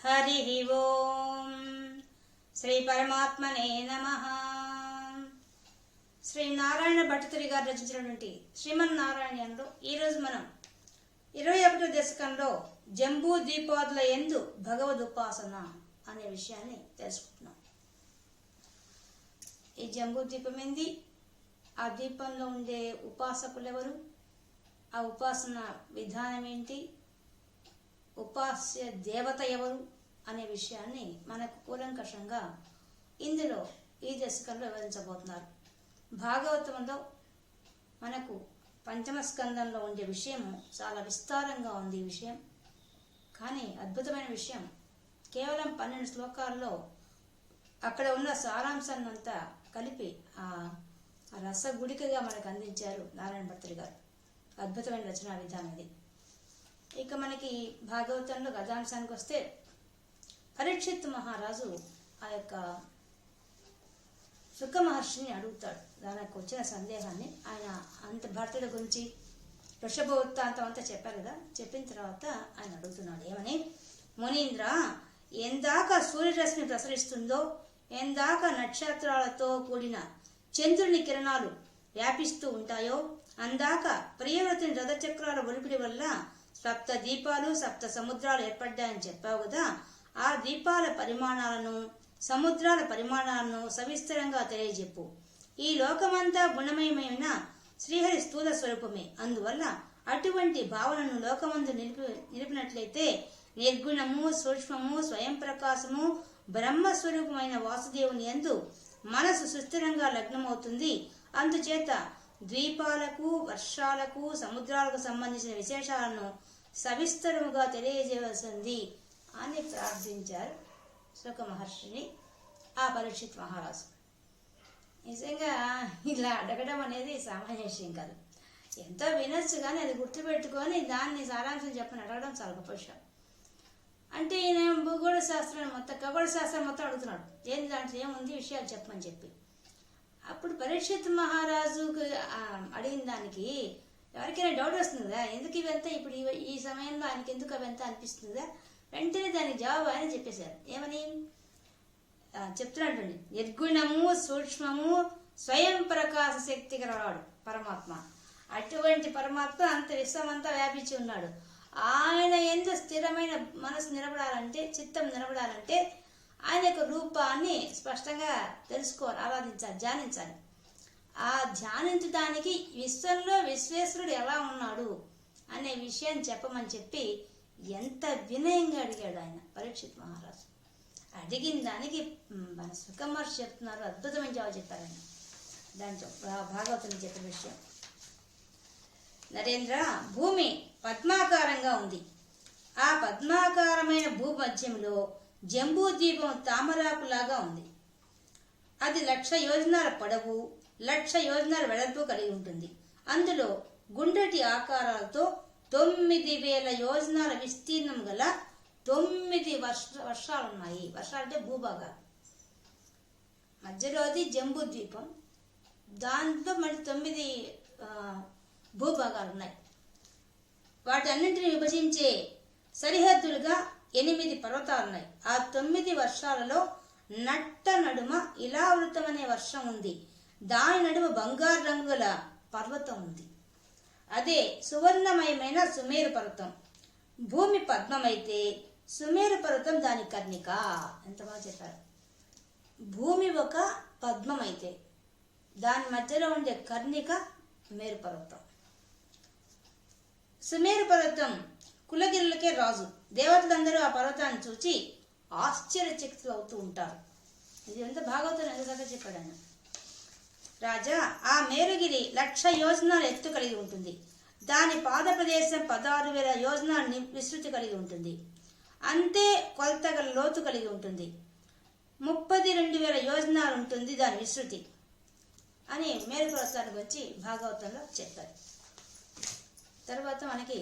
హరి ఓం శ్రీ పరమాత్మనే నమః. శ్రీ నారాయణ భట్టతిరి గారు రచించినటువంటి శ్రీమన్నారాయణంలో ఈరోజు మనం 21వ దశకంలో జంబూ ద్వీపాదుల యందు భగవదుపాసన అనే విషయాన్ని తెలుసుకుంటున్నాం. ఈ జంబూ ద్వీపం ఏంది, ఆ ద్వీపంలో ఉండే ఉపాసకులు ఎవరు, ఆ ఉపాసన విధానం ఏంటి, ఉపాస్య దేవత ఎవరు అనే విషయాన్ని మనకు కూలంకషంగా ఇందులో ఈ దశకంలో వివరించబోతున్నారు. భాగవతంలో మనకు పంచమ స్కందంలో ఉండే విషయము చాలా విస్తారంగా ఉంది. ఈ విషయం కానీ అద్భుతమైన విషయం. కేవలం 12 శ్లోకాల్లో అక్కడ ఉన్న సారాంశాన్ని అంతా కలిపి ఆ రసగుడికగా మనకు అందించారు నారాయణ భట్టతిరి గారు. అద్భుతమైన రచనా విధానం ఇది. ఇక మనకి భాగవతంలో గదాంశానికి వస్తే, పరీక్షిత్ మహారాజు ఆ యొక్క శుక మహర్షిని అడుగుతాడు దానికి వచ్చిన సందేహాన్ని. ఆయన అంత భర్తల గురించి వృషభ వృత్తాంతం అంతా చెప్పారు కదా. చెప్పిన తర్వాత ఆయన అడుగుతున్నాడు ఏమని, మునీంద్ర, ఎందాక సూర్యరశ్మి ప్రసరిస్తుందో, ఎందాక నక్షత్రాలతో కూడిన చంద్రుని కిరణాలు వ్యాపిస్తూ ఉంటాయో, అందాక ప్రియవ్రతుని రథచక్రాల ఒలిపిడి వల్ల 7 దీపాలు 7 సముద్రాలు ఏర్పడ్డాయని చెప్పావు కదా. ఆ దీపాల పరిమాణాలను, సముద్రాల పరిమాణాలను సవిస్తరంగా తెలియజెప్పు. ఈ లోకమంతా గుణమయమైన శ్రీహరి స్థూల స్వరూపమే. అందువల్ల అటువంటి భావనను లోకమందు నిలిపినట్లయితే నిర్గుణము, సూక్ష్మము, స్వయం ప్రకాశము, బ్రహ్మస్వరూపమైన వాసుదేవుని యందు మనసు సుస్థిరంగా లగ్నమవుతుంది. అందుచేత ద్వీపాలకు, వర్షాలకు, సముద్రాలకు సంబంధించిన విశేషాలను సవిస్తరముగా తెలియజేయవలసింది అని ప్రార్థించారు శుక మహర్షిని ఆ పరీక్షిత్ మహారాజు. నిజంగా ఇలా అడగడం అనేది సామాన్య విషయం కాదు. ఎంతో వినొచ్చు కానీ అది గుర్తుపెట్టుకొని దాన్ని సారాంశం చెప్పని అడగడం చాలా గొప్ప విషయం. అంటే ఈయన భూగోళ శాస్త్రాన్ని మొత్తం, ఖగోళ శాస్త్రం మొత్తం అడుగుతున్నాడు. ఏంటి దాంట్లో ఏముంది విషయాలు చెప్పమని చెప్పి. అప్పుడు పరీక్షిత్ మహారాజుకు అడిగిన దానికి ఎవరికైనా డౌట్ వస్తుంది కదా, ఎందుకు ఇవంతా ఇప్పుడు ఈ సమయంలో ఆయనకి ఎందుకు అవంతా అనిపిస్తుందా. వెంటనే దానికి జవాబు ఆయన చెప్పేశారు. ఏమని చెప్తున్నాడు, నిర్గుణము, సూక్ష్మము, స్వయం ప్రకాశ శక్తి గలవాడు పరమాత్మ. అటువంటి పరమాత్మ అంత విశ్వమంతా వ్యాపించి ఉన్నాడు. ఆయన ఎందు స్థిరమైన మనసు నిలబడాలంటే, చిత్తం నిలబడాలంటే ఆయన యొక్క రూపాన్ని స్పష్టంగా తెలుసుకోవాలి, ఆరాధించాలి, ధ్యానించాలి. ఆ ధ్యానించడానికి విశ్వంలో విశ్వేశ్వరుడు ఎలా ఉన్నాడు అనే విషయాన్ని చెప్పమని చెప్పి ఎంత వినయంగా అడిగాడు ఆయన పరీక్షిత్ మహారాజు. అడిగిన దానికి మన శుక మహర్షి చెప్తున్నారు, అద్భుతమైన జవాబు చెప్పారు ఆయన. దాంట్లో భాగవతం చెప్పిన విషయం, నరేంద్ర, భూమి పద్మాకారంగా ఉంది. ఆ పద్మాకారమైన భూమధ్యంలో జంబూ ద్వీపం తామరాకులాగా ఉంది. అది 1,00,000 యోజనాల పొడవు, 1,00,000 యోజనాల వెడల్పు కలిగి ఉంటుంది. అందులో గుండ్రటి ఆకారాలతో 9,000 యోజనాల విస్తీర్ణం గల 9 వర్షాలున్నాయి. వర్షాలంటే భూభాగాలు. మధ్యలోది జంబూ ద్వీపం, దాంట్లో మళ్ళీ 9 భూభాగాలు ఉన్నాయి. వాటన్నింటిని విభజించే సరిహద్దులుగా 8 పర్వతాలున్నాయి. ఆ 9 వర్షాలలో నట్ట నడుమ ఇలావృతం అనే వర్షం ఉంది. దాని నడుమ బంగారు రంగుల పర్వతం ఉంది. అదే సువర్ణమయమైన సుమేరు పర్వతం. భూమి పద్మమైతే సుమేరు పర్వతం దాని కర్ణిక. ఎంత బాగా చెప్పారు. భూమి ఒక పద్మమైతే దాని మధ్యలో ఉండే కర్ణిక మేరు పర్వతం. సుమేరు పర్వతం కులగిరులకే రాజు. దేవతలందరూ ఆ పర్వతాన్ని చూచి ఆశ్చర్యచకితులు అవుతూ ఉంటారు. ఇది ఎంత భాగవతం ఎందుకంటే చెప్పాడు ఆయన. రాజా, ఆ మేరుగిరి 1,00,000 యోజనాలు ఎత్తు కలిగి ఉంటుంది. దాని పాద ప్రదేశం 16,000 యోజనాలు విస్తృతి కలిగి ఉంటుంది. అంతే కొలతగల లోతు కలిగి ఉంటుంది. 32,000 యోజనాలు ఉంటుంది దాని విస్తృతి అని మేరు పర్వతాన్ని గురించి భాగవతంలో చెప్పారు. తర్వాత మనకి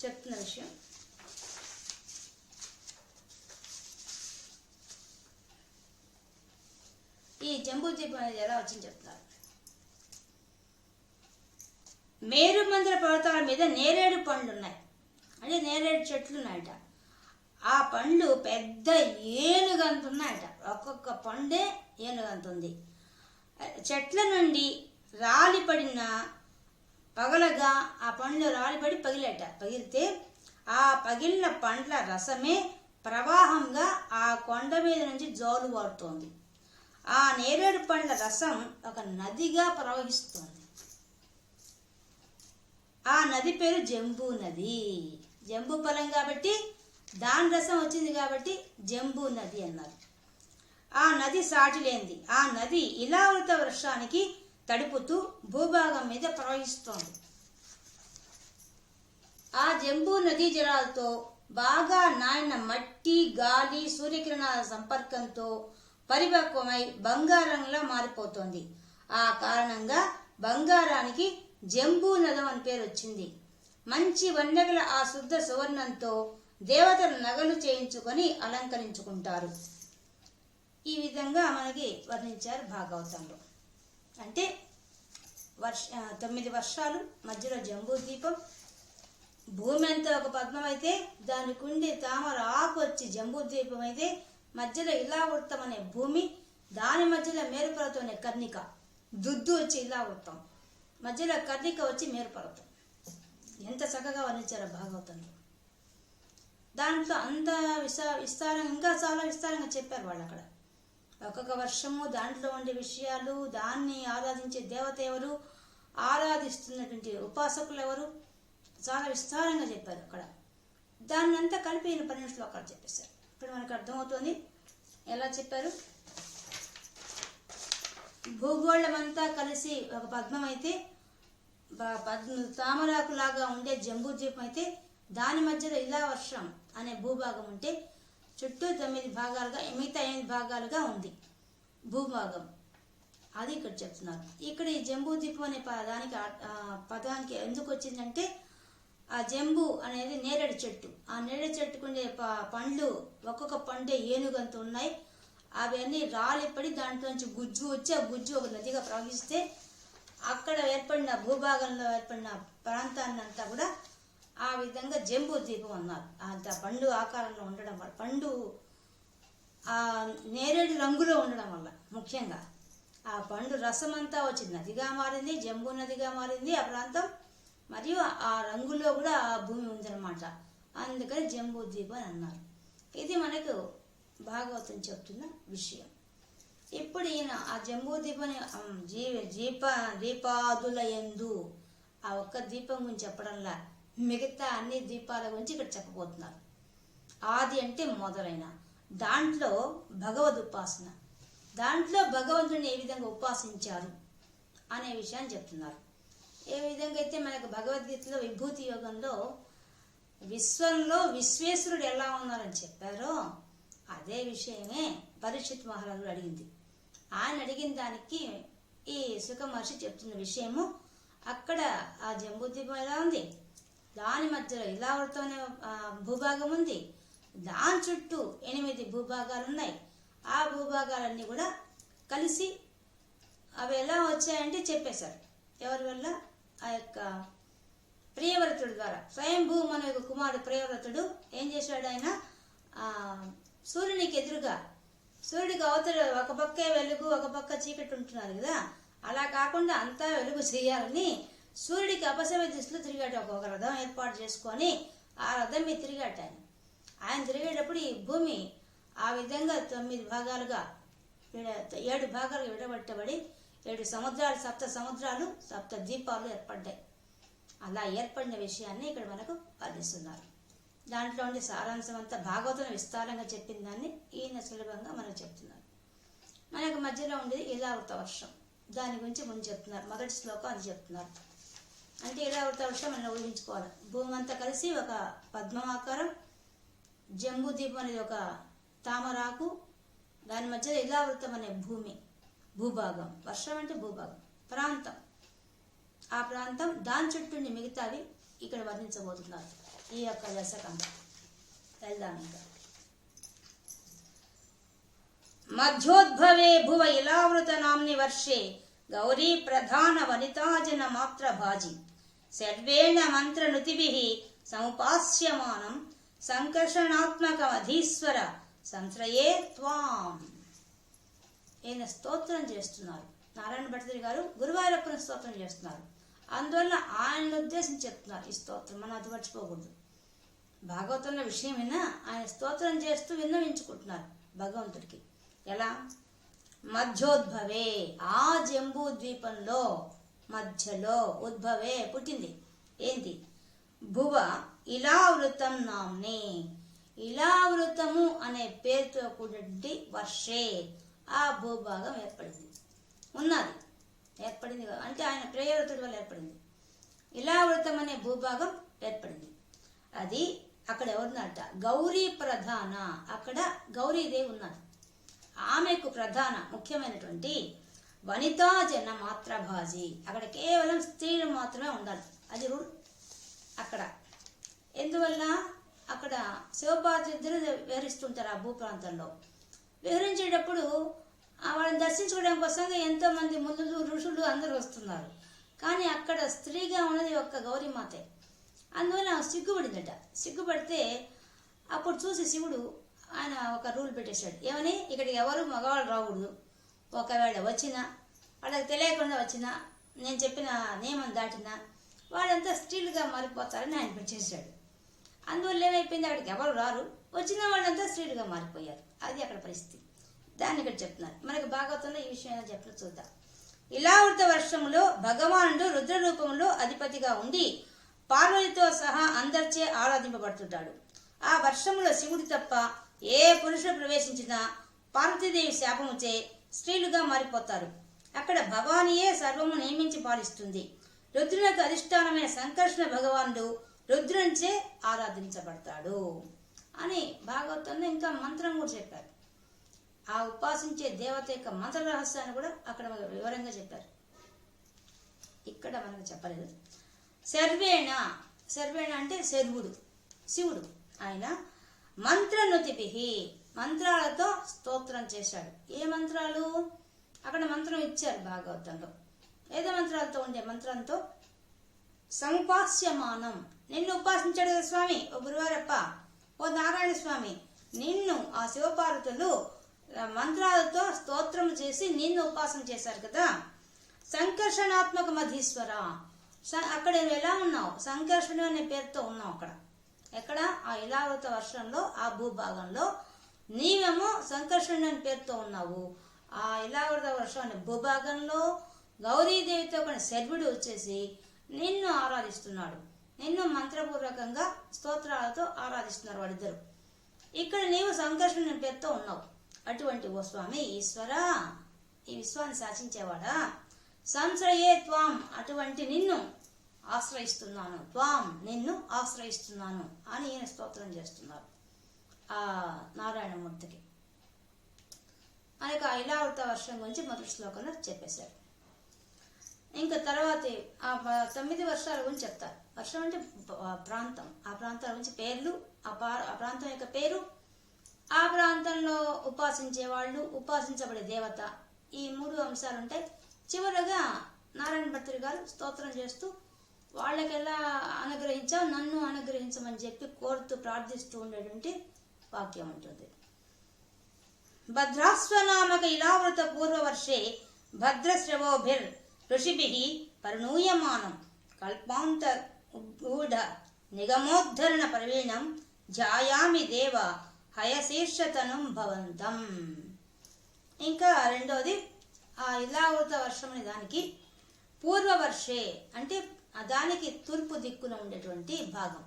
చెప్తున్న విషయం, ఈ జంబూ ద్వీపం అనేది ఎలా వచ్చింది చెప్తారు. మేరు మందిర పర్వతాల మీద నేరేడు పండ్లు ఉన్నాయి. అంటే నేరేడు చెట్లు ఉన్నాయట. ఆ పండ్లు పెద్ద ఏనుగంత ఉన్నాయట. ఒక్కొక్క పండే ఏనుగంతుంది. చెట్ల నుండి రాలిపడిన పగలగా ఆ పండ్లు రాలిపడి పగిలితే ఆ పగిలిన పండ్ల రసమే ప్రవాహంగా ఆ కొండ మీద నుంచి జాలువారుతోంది. ఆ నేరేడు పండ్ల రసం ఒక నదిగా ప్రవహిస్తోంది. ఆ నది పేరు జంబూ నది. జంబూ ఫలం కాబట్టి దాని రసం వచ్చింది కాబట్టి జంబూ నది అన్నారు. ఆ నది సాటి లేనిది. ఆ నది ఇలావృత వృక్షానికి తడుపుతూ భూభాగం మీద ప్రవహిస్తోంది. ఆ జంబూ నదీ జలాలతో బాగా నానిన మట్టి, గాలి, సూర్యకిరణాల సంపర్కంతో పరిపక్వమై బంగారంలా మారిపోతోంది. ఆ కారణంగా బంగారానికి జంబూ నదం అని పేరు వచ్చింది. మంచి వన్నెగల ఆ శుద్ధ సువర్ణంతో దేవతలు నగలు చేయించుకొని అలంకరించుకుంటారు. ఈ విధంగా మనకి వర్ణించారు భాగవతంలో. అంటే 9 వర్షాలు, మధ్యలో జంబూ ద్వీపం, భూమి అంతా ఒక పద్మం అయితే దానికి ఉండి తామర ఆకు వచ్చి జంబూ ద్వీపం అయితే మధ్యలో ఇలావృత్తం అనే భూమి, దాని మధ్యలో మేరుపర్వతం అనే కర్ణిక, దుద్దు వచ్చి ఇలావృత్తం, మధ్యలో కర్ణిక వచ్చి మేరుపర్వతం. ఎంత చక్కగా వర్ణించారో భాగవతంలో. దాంట్లో అంత విస్తారంగా, ఇంకా చాలా విస్తారంగా చెప్పారు వాళ్ళు అక్కడ. ఒక్కొక్క వర్షము, దాంట్లో ఉండే విషయాలు, దాన్ని ఆరాధించే దేవత ఎవరు, ఆరాధిస్తున్నటువంటి ఉపాసకులు ఎవరు, చాలా విస్తారంగా చెప్పారు అక్కడ. దాన్ని అంతా కలిపి 12 శ్లోకాలు చెప్పేశారు. ఇప్పుడు మనకు అర్థమవుతుంది ఎలా చెప్పారు. భూగోళం అంతా కలిసి ఒక పద్మం అయితే, తామరాకులాగా ఉండే జంబూ ద్వీపం అయితే దాని మధ్యలో ఇలా వర్షం అనే భూభాగం ఉంటే చుట్టూ 9 భాగాలుగా, మిగతా 8 భాగాలుగా ఉంది భూభాగం. అది ఇక్కడ చెప్తున్నారు. ఇక్కడ ఈ జంబూ ద్వీపం అనే దానికి పదానికి ఎందుకు వచ్చిందంటే, ఆ జంబూ అనేది నేరేడు చెట్టు. ఆ నేరేడు చెట్టుకుండే పండ్లు ఒక్కొక్క పండే ఏనుగంత ఉన్నాయి. అవన్నీ రాలిపడి దాంట్లోంచి గుజ్జు వచ్చి ఆ గుజ్జు ఒక నదిగా ప్రవహిస్తే అక్కడ ఏర్పడిన భూభాగంలో ఏర్పడిన ప్రాంతాన్ని అంతా కూడా ఆ విధంగా జంబూ ద్వీపం అన్నారు. అంత పండు ఆకారంలో ఉండడం వల్ల, పండు ఆ నేరేడు రంగులో ఉండడం వల్ల, ముఖ్యంగా ఆ పండు రసం అంతా వచ్చి నదిగా మారింది, జంబూ నదిగా మారింది ఆ ప్రాంతం. మరియు ఆ రంగులో కూడా ఆ భూమి ఉందన్నమాట. అందుకని జంబూ ద్వీపం అని అన్నారు. ఇది మనకు భాగవతం చెప్తున్న విషయం. ఇప్పుడు ఈయన ఆ జంబూ ద్వీపని దీపాదుల యందు ఆ ఒక్క దీపం గురించి చెప్పడంలా మిగతా అన్ని దీపాల గురించి ఇక్కడ చెప్పబోతున్నారు. ఆది అంటే మొదలైన దాంట్లో భగవద్ ఉపాసన, దాంట్లో భగవంతుడిని ఏ విధంగా ఉపాసించారు అనే విషయాన్ని చెప్తున్నారు. ఏ విధంగా అయితే మనకు భగవద్గీతలో విభూతి యోగంలో విశ్వంలో విశ్వేశ్వరుడు ఎలా ఉన్నారని చెప్పారో అదే విషయమే పరీక్షిత్ మహారాజుడు అడిగింది. ఆయన అడిగిన దానికి ఈ సుఖ మహర్షి చెప్తున్న విషయము, అక్కడ ఆ జంబూ ద్వీపం ఎలా ఉంది, దాని మధ్యలో ఇలావృతం అనే భూభాగం ఉంది, దాని చుట్టూ 8 భూభాగాలు ఉన్నాయి. ఆ భూభాగాలన్నీ కూడా కలిసి అవి ఎలా వచ్చాయంటే చెప్పేశారు. ఎవరి వల్ల? ఆ యొక్క ప్రియవ్రతుడు ద్వారా. స్వయంభూ మన యొక్క కుమారుడు ప్రియవ్రతుడు ఏం చేశాడు? ఆయన సూర్యునికి ఎదురుగా, సూర్యుడికి అవతల ఒక పక్కే వెలుగు ఒక పక్క చీకటి ఉంటున్నారు కదా, అలా కాకుండా అంతా వెలుగు చేయాలని సూర్యుడికి అపసవ్య దిశలో తిరిగాట. ఒక రథం ఏర్పాటు చేసుకొని ఆ రథం మీద తిరిగాట. ఆయన తిరిగేటప్పుడు ఈ భూమి ఆ విధంగా 9 భాగాలుగా 7 భాగాలుగా విడబట్టబడి 7 సముద్రాలు, 7 సముద్రాలు, 7 ద్వీపాలు ఏర్పడ్డాయి. అలా ఏర్పడిన విషయాన్ని ఇక్కడ మనకు వర్ణిస్తున్నారు. దాంట్లో ఉండే సారాంశం అంతా భాగవతం విస్తారంగా చెప్పిన దాన్ని ఈయన సులభంగా మనకు చెప్తున్నారు. మనకు మధ్యలో ఉండేది ఇలావృత వర్షం, దాని గురించి ముందు చెప్తున్నారు. మొదటి శ్లోకం అది చెప్తున్నారు. అంటే ఇలావృత వర్షం మనం ఊహించుకోవాలి. భూమి అంతా కలిసి ఒక పద్మాకారం, జంబూ ద్వీపం అనేది ఒక తామరాకు, దాని మధ్యలో ఇలావృతం అనే భూభాగం. వర్షం అంటే భూభాగం, ప్రాంతం. ఆ ప్రాంతం, దాని చుట్టూ మిగతావి ఇక్కడ వర్ణించబోతున్నారు ఈ యొక్క దశకంగా. వెళ్దాం ఇంకా. మధ్యోద్భవే భువ ఇలావృత నామ్ని వర్షే గౌరీ ప్రధాన వనితాజన మాత్ర భాజి సర్వేణ మంత్ర నుతిభిః సముపాస్యమానం సంకర్షణాత్మకమధీశ్వర సంశ్రయే త్వాం. ఈయన స్తోత్రం చేస్తున్నారు. నారాయణ భట్టిగారు గారు గురువాయూరప్పని స్తోత్రం చేస్తున్నారు. అందువల్ల ఆయనను ఉద్దేశించి చెప్తున్నారు ఈ స్తోత్రం. మనం అది మర్చిపోకూడదు. భాగవతంలో విషయం విన్నా ఆయన స్తోత్రం చేస్తూ విన్నవించుకుంటున్నారు భగవంతుడికి. ఎలా? మధ్యోద్భవే, ఆ జంబూ ద్వీపంలో మధ్యలో, ఉద్భవే పుట్టింది. ఏంటి? భువ ఇలావృతం నామ్ని, ఇలావృతము అనే పేరుతో కూడి వర్షే, ఆ భూభాగం ఏర్పడింది. ఉన్నది, ఏర్పడింది అంటే ఆయన ప్రేయవృతుడి వల్ల ఏర్పడింది. ఇలావృతం అనే భూభాగం ఏర్పడింది. అది అక్కడ ఎవరున్నట? గౌరీ ప్రధాన. అక్కడ గౌరీదేవి ఉన్నది. ఆమెకు ప్రధాన ముఖ్యమైనటువంటి వనితా జన మాత్రభాజి. అక్కడ కేవలం స్త్రీలు మాత్రమే ఉండాలి. అది రూల్ అక్కడ. ఎందువల్ల? అక్కడ శివపార్వతి ఇద్దరు విహరిస్తుంటారు ఆ భూప్రాంతంలో. విహరించేటప్పుడు వాళ్ళని దర్శించుకోవడం కోసం ఎంతో మంది మునులు, ఋషులు అందరూ వస్తున్నారు. కానీ అక్కడ స్త్రీగా ఉన్నది ఒక్క గౌరీమాతే. అందువల్ల సిగ్గుపడిందట. సిగ్గుపడితే అప్పుడు చూసి శివుడు ఆయన ఒక రూల్ పెట్టేశాడు. ఏమని? ఇక్కడికి ఎవరు మగవాళ్ళు రాకూడదు. ఒకవేళ వచ్చినా, వాళ్ళకి తెలియకుండా వచ్చినా, నేను చెప్పిన నియమం దాటినా వాళ్ళంతా స్త్రీలుగా మారిపోతారని ఆయన పెట్టేశాడు. అందువల్ల ఏమైపోయింది? అక్కడికి ఎవరు రారు, వచ్చిన వాళ్ళంతా స్త్రీలుగా మారిపోయారు. అది అక్కడ పరిస్థితి. దాన్ని ఇక్కడ చెప్తున్నారు. మనకు భాగవతంలో ఈ విషయం చెప్పిన చూద్దాం. ఇలావృత వర్షంలో భగవానుడు రుద్ర రూపంలో అధిపతిగా ఉండి పార్వతితో సహా అందరిచే ఆరాధింపబడుతుంటాడు. ఆ వర్షంలో శివుడి తప్ప ఏ పురుషుడు ప్రవేశించినా పార్వతీదేవి శాపముచే స్త్రీలుగా మారిపోతారు. అక్కడ భవానియే సర్వము నియమించి పాలిస్తుంది. రుద్రులకు అధిష్టానమైన సంకర్షణ భగవానుడు రుద్రునిచే ఆరాధించబడతాడు అని భాగవతంలో ఇంకా మంత్రం కూడా చెప్పారు. ఆ ఉపాసించే దేవత యొక్క మంత్ర రహస్యాన్ని కూడా అక్కడ వివరంగా చెప్పారు. ఇక్కడ మనకు చెప్పలేదు. సర్వేణ, సర్వేణ అంటే శర్వుడు, శివుడు. ఆయన మంత్రనుతిభి, మంత్రాలతో స్తోత్రం చేశాడు. ఏ మంత్రాలు? అక్కడ మంత్రం ఇచ్చారు భాగవతంలో. వేద మంత్రాలతో ఉండే మంత్రంతో సముపాస్యమానం, నిన్ను ఉపాసించాడు కదా స్వామి, ఓ గురువారప్ప, ఓ నారాయణ స్వామి, నిన్ను ఆ శివపార్వతులు మంత్రాలతో స్తోత్రం చేసి నిన్ను ఉపాసన చేశారు కదా. సంకర్షణాత్మక మధీశ్వర, అక్కడ నువ్వు ఎలా ఉన్నావు? సంకర్షణ అనే పేరుతో ఉన్నావు అక్కడ. ఎక్కడ? ఆ ఇలావృత వర్షంలో, ఆ భూభాగంలో నీవేమో సంకర్షణ అనే పేరుతో ఉన్నావు. ఆ ఇలావృత వర్షం అనే భూభాగంలో గౌరీదేవితో కొన్ని శర్వుడు వచ్చేసి నిన్ను ఆరాధిస్తున్నాడు. నిన్ను మంత్రపూర్వకంగా స్తోత్రాలతో ఆరాధిస్తున్నారు వాళ్ళిద్దరు. ఇక్కడ నీవు సంకర్షణ అనే పేరుతో ఉన్నావు. అటువంటి ఓ స్వామి ఈశ్వర, ఈ విశ్వాన్ని శాసించేవాడా, సంశ్రయే త్వాం, అటువంటి నిన్ను ఆశ్రయిస్తున్నాను, త్వాం నిన్ను ఆశ్రయిస్తున్నాను అని ఈయన స్తోత్రం చేస్తున్నారు ఆ నారాయణమూర్తికి. ఆయనకు ఇలావృత వర్షం గురించి మొదటి శ్లోకంలో చెప్పేశారు. ఇంకా తర్వాత ఆ 9 వర్షాల గురించి చెప్తారు. వర్షం అంటే ప్రాంతం, ఆ ప్రాంతాల గురించి పేర్లు, ఆ ప్రాంతం యొక్క పేరు, ఆ ప్రాంతంలో ఉపాసించే వాళ్ళు, ఉపాసించబడే దేవత, ఈ 3 అంశాలు ఉంటాయి. చివరగా నారాయణ భట్టిగారు గారు స్తోత్రం చేస్తూ వాళ్ళకి ఎలా అనుగ్రహించావు, నన్ను అనుగ్రహించమని చెప్పి కోరుతూ ప్రార్థిస్తూ ఉండేటువంటి వాక్యం ఉంటుంది. భద్రాస్వనామక ఇలావృత పూర్వవర్షే భద్రశ్రవోభిర్ ఋషిభిః పరిణూయమానం కల్పాంత గూఢ నిగమోద్ధరణ ప్రవీణం ధ్యాయామి దేవ హయశీర్షతనం భవంతం. ఇంకా రెండోది ఆ ఇలావృత వర్షం అనే దానికి పూర్వవర్షే అంటే దానికి తూర్పు దిక్కున ఉండేటువంటి భాగం,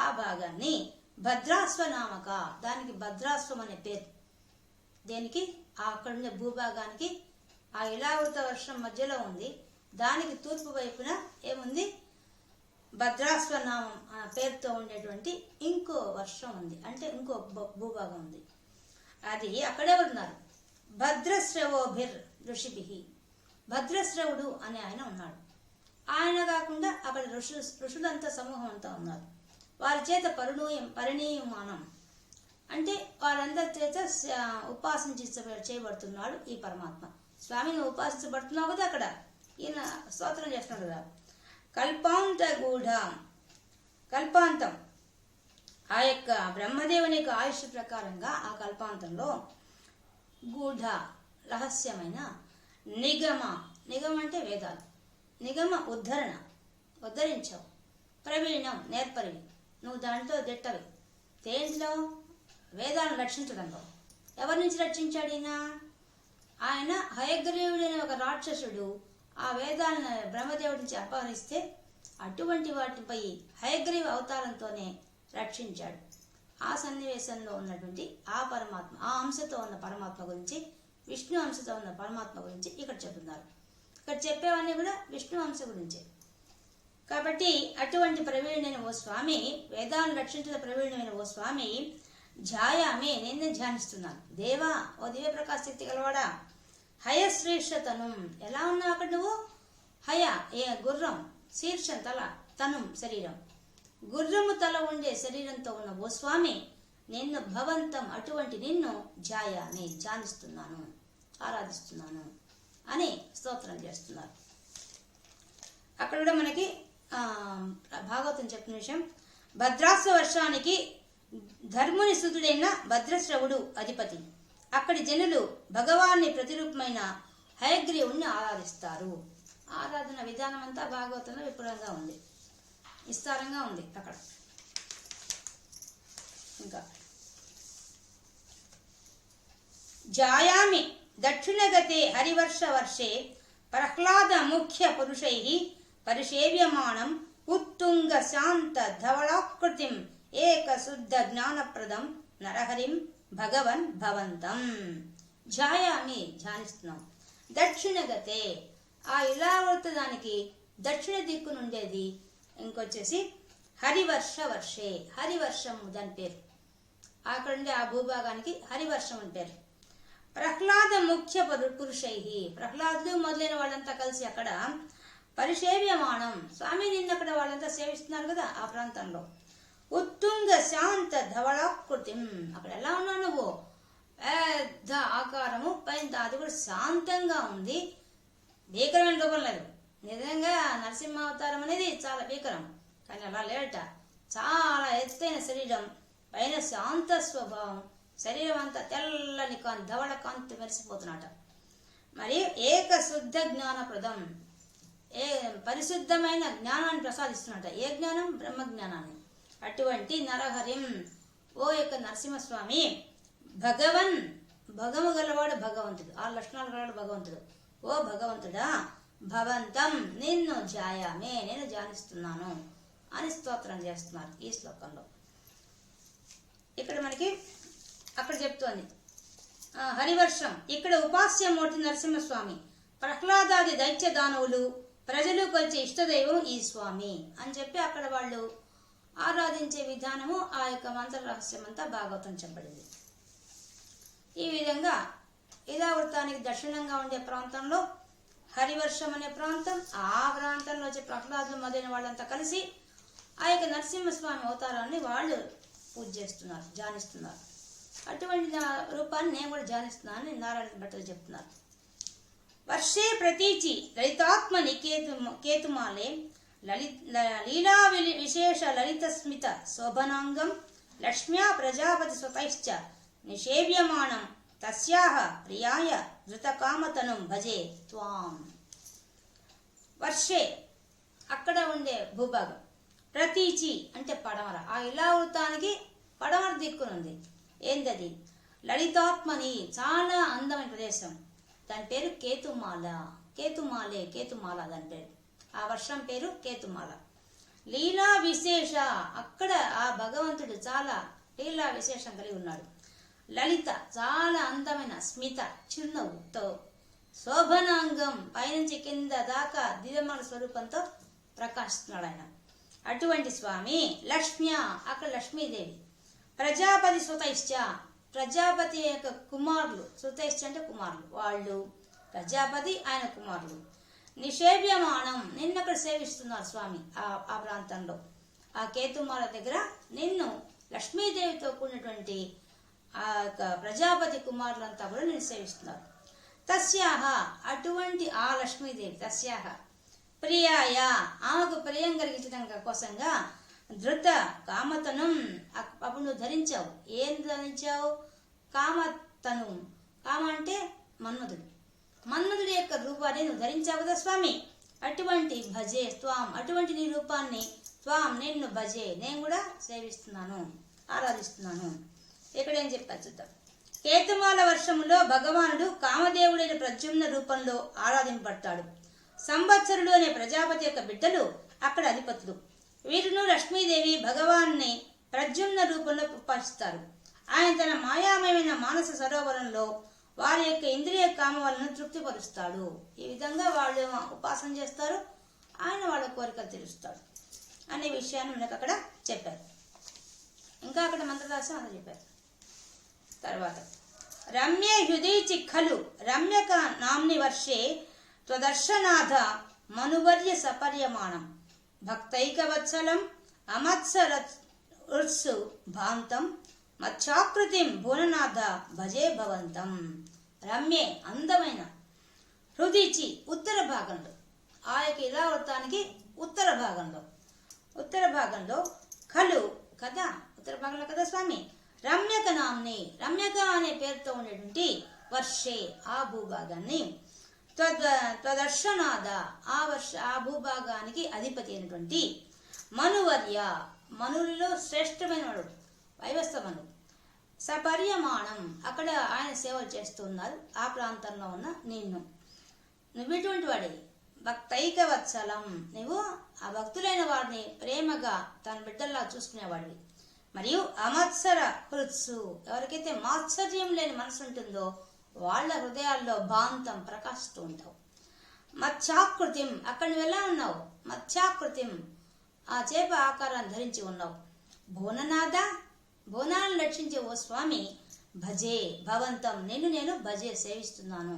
ఆ భాగాన్ని భద్రాస్వనామక, దానికి భద్రాస్వం అనే పేరు. దేనికి? అక్కడ ఉండే భూభాగానికి ఆ ఇలావృత వర్షం మధ్యలో ఉంది. దానికి తూర్పు వైపున ఏముంది? భద్రాస్వనామం ఆ పేరుతో ఉండేటువంటి ఇంకో వర్షం ఉంది, అంటే ఇంకో భూభాగం ఉంది. అది అక్కడే ఉన్నారు. భద్రశ్రవోభిర్ ఋషిభిః, భద్రశ్రవుడు అనే ఆయన ఉన్నాడు. ఆయన కాకుండా అక్కడ ఋషులంతా సమూహం అంతా ఉన్నారు. వారి చేత పరిణీయమానం అంటే వారందరి చేత చేయబడుతున్నాడు ఈ పరమాత్మ. స్వామిని ఉపాసించబడుతున్నావు కదా అక్కడ, ఈయన స్తోత్రం చేస్తున్నాడు కదా. కల్పాంత గూఢ, కల్పాంతం ఆ యొక్క బ్రహ్మదేవుని యొక్క ఆయుష్ ప్రకారంగా ఆ కల్పాంతంలో గూఢ రహస్యమైన నిగమ అంటే వేదాలు, నిగమ ఉద్ధరించావు, ప్రవీణం నేర్పరివి, నువ్వు దాంట్లో దిట్టవి. దేంట్లో? వేదాలను రక్షించడంలో. ఎవరి నుంచి రక్షించాడు ఈయన? ఆయన హయగ్రీవుడైన ఒక రాక్షసుడు ఆ వేదాలను బ్రహ్మదేవుడి నుంచి అపహరిస్తే అటువంటి వాటిపై హయగ్రీవ అవతారంతోనే రక్షించాడు. ఆ సన్నివేశంలో ఉన్నటువంటి ఆ పరమాత్మ, ఆ అంశతో ఉన్న పరమాత్మ గురించి, విష్ణు అంశతో ఉన్న పరమాత్మ గురించి ఇక్కడ చెప్తున్నారు. ఇక్కడ చెప్పేవన్నీ కూడా విష్ణు అంశ గురించే. కాబట్టి అటువంటి ప్రవీణుడైన ఓ స్వామి, వేదాలను రక్షించిన ప్రవీణుడైన ఓ స్వామి, ధ్యాయామే నిన్నే ధ్యానిస్తున్నాను. దేవా, ఓ దివ్య ప్రకాశ శక్తి గలవాడా, హయశ్రేష్ఠతను, ఎలా ఉన్నావు అక్కడ నువ్వు? హయ గుర్రం, శీర్షం తల, తను శరీరం, గుర్రము తల ఉండే శరీరంతో ఉన్న ఓ స్వామి, నిన్ను భవంతం, అటువంటి నిన్ను ధ్యాయామి, ధ్యానిస్తున్నాను, ఆరాధిస్తున్నాను అని స్తోత్రం చేస్తున్నారు. అక్కడ కూడా మనకి భాగవతం చెప్పిన విషయం, భద్రాస్వ వర్షానికి ధర్ముని సుతుడైన భద్రశ్రవుడు అధిపతి. అక్కడి జనులు భగవాన్ని ప్రతిరూపమైన హయగ్రీవుణ్ణి ఆరాధిస్తారు. ఆరాధన విధానం అంతా భాగవతంలో విపులంగా ఉంది, విస్తారంగా ఉంది. అక్కడ ఇంకా జాయామి దక్షిణగతే హరివర్ష వర్షే ప్రహ్లాద ముఖ్య పురుషై పరిసేవ్యమానం ఉత్తుంగ శాంత ధవళాకృతిం ఏక శుద్ధ జ్ఞానప్రదం నరహరిం భగవన్ భవంతం. ధ్యాయామి, ధ్యానిస్తున్నాం. దక్షిణగతే, ఆ ఇలావృతదానికి దక్షిణ దిక్కు నుండేది. ఇంకొచ్చేసి హరివర్ష వర్షే, హరివర్షం దాని పేరు. అక్కడ ఉండే ఆ భూభాగానికి హరివర్షం అని పేరు. ప్రహ్లాద ముఖ్య పురుషై, ప్రహ్లాదులు మొదలైన వాళ్ళంతా కలిసి అక్కడ పరిసేవ్యమానం, స్వామి నిన్న అక్కడ వాళ్ళంతా సేవిస్తున్నారు కదా ఆ ప్రాంతంలో. ఉత్తుంగ శాంత ధవళాకృతిం, అక్కడ ఎలా ఉన్నావు నువ్వు? పెద్ద ఆకారము, పైన అది కూడా శాంతంగా ఉంది, భీకరమైన రూపం లేదు. నిజంగా నరసింహావతారం అనేది చాలా భీకరం, కానీ అలా లేట. చాలా ఎత్తైన శరీరం, పైన శాంత స్వభావం, శరీరం అంతా తెల్లని కాంతి, ధవళ కాంతి మెరిసిపోతున్నట. మరి ఏక శుద్ధ జ్ఞానప్రదం, పరిశుద్ధమైన జ్ఞానాన్ని ప్రసాదిస్తున్నట. ఏ జ్ఞానం? బ్రహ్మ జ్ఞానాన్ని. అటువంటి నరహరిం, ఓ యొక్క నరసింహస్వామి, భగవన్, భగము గలవాడు భగవంతుడు, ఆ లక్షణాలు గలవాడు భగవంతుడు. ఓ భగవంతుడా, భవంతం, నిన్ను ధ్యాయామే, నేను ధ్యానిస్తున్నాను అని స్తోత్రం చేస్తున్నారు ఈ శ్లోకంలో. ఇక్కడ మనకి అక్కడ చెప్తోంది హరివర్షం. ఇక్కడ ఉపాస్యమూర్తి నరసింహస్వామి, ప్రహ్లాదాది దైత్య దానవులు, ప్రజలు కొలిచే ఇష్టదైవం ఈ స్వామి అని చెప్పి అక్కడ వాళ్ళు ఆరాధించే విధానము, ఆ యొక్క మంత్ర రహస్యం అంతా భాగవతం చెప్పబడింది. ఈ విధంగా ఇలావృతానికి దక్షిణంగా ఉండే ప్రాంతంలో హరివర్షం అనే ప్రాంతం, ఆ ప్రాంతంలో వచ్చే ప్రహ్లాదులు మొదలైన వాళ్ళంతా కలిసి ఆ యొక్క నరసింహస్వామి అవతారాన్ని వాళ్ళు పూజ చేస్తున్నారు, ధ్యానిస్తున్నారు. అటువంటి రూపాన్ని నేను కూడా ధ్యానిస్తున్నానని నారాయణ భట్టలు చెప్తున్నారు. వర్షే ప్రతీచి లలితాత్మని కేతుమాలే లీలా విశేష లలిత స్మిత శోభనాంగం లక్ష్మ్యా ప్రజాపతి స్వతైశ్చ నిషేవ్యమానం తస్యాహ ప్రియాయ ధృతకామతనుం భజే త్వాం. వర్షే అక్కడ ఉండే భూభాగం, ప్రతీచి అంటే పడమర, ఆ ఇలావృతానికి పడమర దిక్కునుంది. ఏందది? లలితాత్మని, చాలా అందమైన ప్రదేశం, దాని పేరు కేతుమాల. కేతుమాల దాని పేరు, ఆ వర్షం పేరు కేతుమాల. లీలా విశేష, అక్కడ ఆ భగవంతుడు చాలా లీలా విశేషం కలిగి ఉన్నాడు. లలిత, చాలా అందమైన, స్మిత, చిరునవ్వుతో, శోభనాంగం, పైనుంచి కింద దాకా దివ్యమాన స్వరూపంతో ప్రకాశిస్తున్నాడు ఆయన. అటువంటి స్వామి లక్ష్మ్య, అక్కడ లక్ష్మీదేవి, ప్రజాపతి సుతైశ్చ, ప్రజాపతి యొక్క కుమారులు, సుతైశ్చ అంటే కుమారులు, వాళ్ళు ప్రజాపతి ఆయన కుమారులు. నిషేవ్యమానం, నిన్నక్కడ సేవిస్తున్నారు స్వామి ఆ ప్రాంతంలో, ఆ కేతుమాల దగ్గర నిన్ను లక్ష్మీదేవితో కూడినటువంటి ఆ యొక్క ప్రజాపతి కుమారులంతా కూడా నేను సేవిస్తున్నారు. తస్యాహ, అటువంటి ఆ లక్ష్మీదేవి, తస్యాహ ప్రియాయ, ఆమెకు ప్రియం కలిగించడం కోసంగా ధృత కామతను. అప్పుడు నువ్వు ధరించావు. ఏం ధరించావు? కామతను. కామ అంటే మన్మధుడు. మన్మధుడి యొక్క రూపాన్ని నువ్వు ధరించావు కదా స్వామి. అటువంటి భజే త్వాం, అటువంటి నీ రూపాన్ని, త్వాం నిన్ను భజే, నేను కూడా సేవిస్తున్నాను, ఆరాధిస్తున్నాను. ఇక్కడ ఏం చెప్పారు చూద్దాం. కేతుమాల వర్షములో భగవానుడు కామదేవుడైన ప్రద్యుమ్న రూపంలో ఆరాధింపడతాడు. సంవత్సరుడు అనే ప్రజాపతి యొక్క బిడ్డలు అక్కడ అధిపతులు. వీరును లక్ష్మీదేవి భగవాన్ని ప్రద్యుమ్న రూపంలో ఉపాసిస్తారు. ఆయన తన మాయామయమైన మానస సరోవరంలో వారి యొక్క ఇంద్రియ కామలను తృప్తిపరుస్తాడు. ఈ విధంగా వాళ్ళు ఉపాసన చేస్తారు, ఆయన వాళ్ళ కోరికలు తీరుస్తాడు అనే విషయాన్ని మనకు అక్కడ చెప్పారు. ఇంకా అక్కడ మంత్రదాసం అని చెప్పారు. తర్వాత రమ్య హృదయ చిక్కలు రమ్యక నామ్ని వర్షే త్వదర్శనాథ మనువర్య సపర్యమాణం భక్తైకవత్సలం అమత్సర ఉత్సు భాంతం మత్స్యాకృతిం భువననాథ భజే భవంతం. రమ్యే అందమైన, హృదిచి ఉత్తర భాగంలో, ఆ యొక్క ఇలావృతానికి ఉత్తర భాగంలో ఖలు కదా, ఉత్తర భాగంలో కదా స్వామి. రమ్యక నామ్ని, రమ్యక అనే పేరుతో ఉండేటువంటి వర్షే ఆ భూభాగాన్ని, త్వదర్శనాథ ఆ భూభాగానికి అధిపతి అయినటువంటి మనువర్య, మనువులలో శ్రేష్టమైన వాడు వైవస్వమను, సపర్యమాణం అక్కడ ఆయన సేవలు చేస్తున్నారు. ఆ ప్రాంతంలో ఉన్న నువ్వు ఇటువంటి వాడి భక్తైకవత్సలం, నువ్వు ఆ భక్తులైన వాడిని ప్రేమగా తన బిడ్డల్లా చూసుకునేవాడివి. మరియు అమత్సర హృత్సు, ఎవరికైతే మాత్సర్యం లేని మనసు ఉంటుందో వాళ్ళ హృదయాల్లో భాంతం ప్రకాశిస్తూ ఉంటావు. మత్స్యాకృతిం, అక్కడ నువ్వు ఎలా ఉన్నావు? మత్స్యాకృతిం, ఆ చేప ఆకారాన్ని ధరించి ఉన్నావు. భువననాథ, భువనాలను రక్షించే ఓ స్వామి, భజే భవంతం, నేను భజే సేవిస్తున్నాను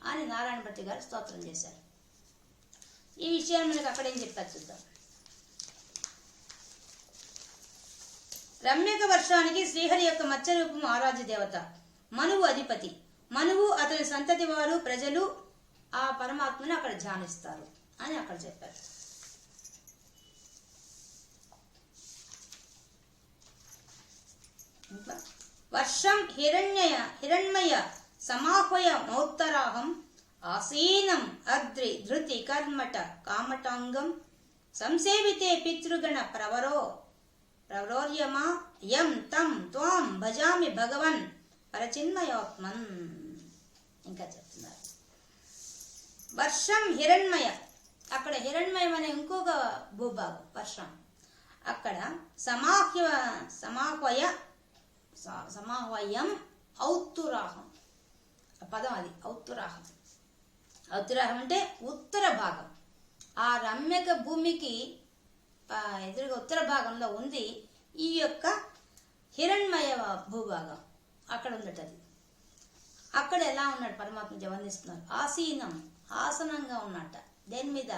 అని నారాయణభట్టి గారు స్తోత్రం చేశారు. ఈ విషయాన్ని మనకు అక్కడ ఏం చెప్పారు చూద్దాం. రమ్యక వర్షానికి శ్రీహరి యొక్క మత్స్య రూపము ఆరాధ్య దేవత, మనువు అధిపతి. మనువు అతని సంతతి వారు ప్రజలు ఆ పరమాత్మని అక్కడ ధ్యానిస్తారు అని అక్కడ చెప్పారు. వర్షం హిరణ్మయ సమాహ్వయ మౌత్తరాహం ఆసీనం అద్రి ధృతి కర్మట కామటాంగం సంసేవితే పితృగణ ప్రవరోర్యమా యం తం త్వాం భజామి భగవన్ పరచిన్మయాత్మన్. ఇంకా చెప్తున్నారు. వర్షం హిరణ్మయ, అక్కడ హిరణ్మయం అనే ఇంకొక భూభాగం వర్షం. అక్కడ సమాహ్వయం ఔత్తురాహం పదం, అది ఔత్తురాహం. ఔత్తురాహం అంటే ఉత్తర భాగం. ఆ రమ్యక భూమికి ఎదురుగా ఉత్తర భాగంలో ఉంది ఈ యొక్క హిరణ్మయ భూభాగం. అక్కడ ఉండటది. అక్కడ ఎలా ఉన్నాడు పరమాత్మ వర్ణిస్తున్నారు. ఆసీనం, ఆసనంగా ఉన్నట్ట. దేని మీద?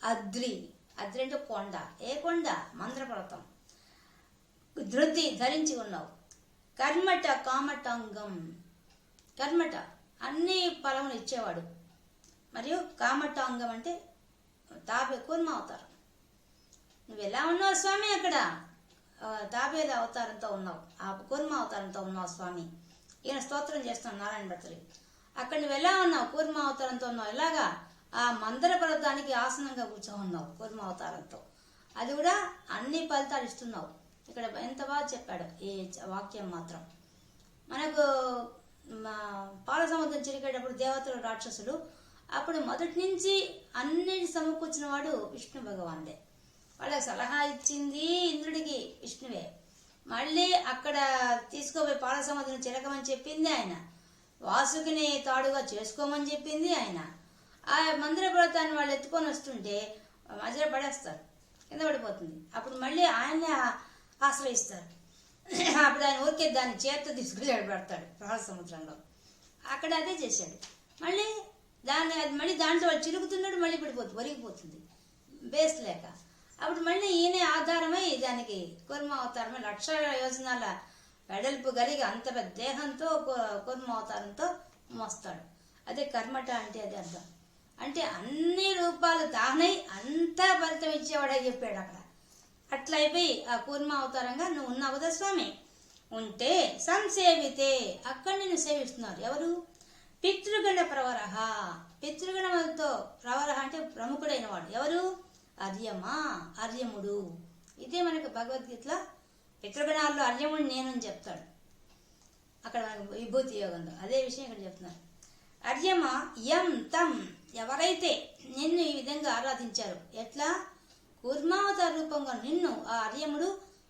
అద్రి, అద్రి అంటే కొండ. ఏ కొండ? మంద్రపర్వతం. ధృతి ధరించి ఉన్నావు. కర్మట కామటాంగం, కర్మట అన్ని ఫలములు ఇచ్చేవాడు. మరియు కామటాంగం అంటే తాబే కూర్మ అవతారం. నువ్వు ఎలా ఉన్నావు స్వామి? అక్కడ తాబేల అవతారంతో ఉన్నావు, ఆ కూర్మ అవతారంతో ఉన్నావు స్వామి. ఈయన స్తోత్రం చేస్తున్నావు నారాయణ భట్టరి. అక్కడ నువ్వు ఎలా ఉన్నావు? కూర్మ అవతారంతో ఉన్నావు. ఎలాగా? ఆ మందర పర్వతానికి ఆసనంగా కూర్చో ఉన్నావు కూర్మ అవతారంతో. అది కూడా అన్ని ఫలితాలు ఇస్తున్నావు. ఇక్కడ ఎంత బాగా చెప్పాడు ఈ వాక్యం మాత్రం. మనకు పాల సముద్రం చిరికేటప్పుడు దేవతలు రాక్షసులు, అప్పుడు మొదటి నుంచి అన్నిటి సమకూర్చిన వాడు విష్ణు భగవానుడే. వాళ్ళకి సలహా ఇచ్చింది ఇంద్రుడికి విష్ణువే. మళ్ళీ అక్కడ తీసుకోపోయి పాల సముద్రం చిరకమని చెప్పింది ఆయన. వాసుకిని తాడుగా చేసుకోమని చెప్పింది ఆయన. ఆ మందిర పర్వతాన్ని వాళ్ళు ఎత్తుకొని వస్తుంటే మధ్యలో పడేస్తారు, కింద పడిపోతుంది. అప్పుడు మళ్ళీ ఆయన్నే ఆశ్రయిస్తారు. అప్పుడు ఆయన ఊరికే దాన్ని చేత్తో తీసుకుని పెడతాడు పాల సముద్రంలో. అక్కడ అదే చేశాడు. మళ్ళీ మళ్ళీ దాంట్లో చిరుగుతున్నాడు, మళ్ళీ పడిపోతుంది, ఒరిగిపోతుంది బేస్ లేక. అప్పుడు మళ్ళీ ఈయనే ఆధారమై దానికి కూర్మ అవతారమై 1,00,000 యోజనాల వెడల్పు కలిగి అంత పెద్ద దేహంతో కూర్మ అవతారంతో మోస్తాడు. అదే కర్మట అంటే అదే అర్థం. అంటే అన్ని రూపాలు తానై అంతా ఫలితం ఇచ్చేవాడే చెప్పాడు అక్కడ. అట్లయిపోయి ఆ కూర్మ అవతారంగా నువ్వు ఉన్నావు కదా స్వామి. ఉంటే సంసేవితే అక్కడ నిన్ను సేవిస్తున్నారు ఎవరు? పితృగణ ప్రవరహ, పితృగణములతో ప్రవరహ అంటే ప్రముఖుడైన వాడు ఎవరు? అర్యముడు. ఇదే మనకు భగవద్గీతలో పితృగణాల్లో అర్యముడు నేనని చెప్తాడు అక్కడ మనకు విభూతి యోగంలో. అదే విషయం ఇక్కడ చెప్తున్నారు. అర్యమ యం తం, ఎవరైతే నిన్ను ఈ విధంగా ఆరాధించారు, ఎట్లా? కూర్మావతార రూపంగా నిన్ను ఆ అర్యముడు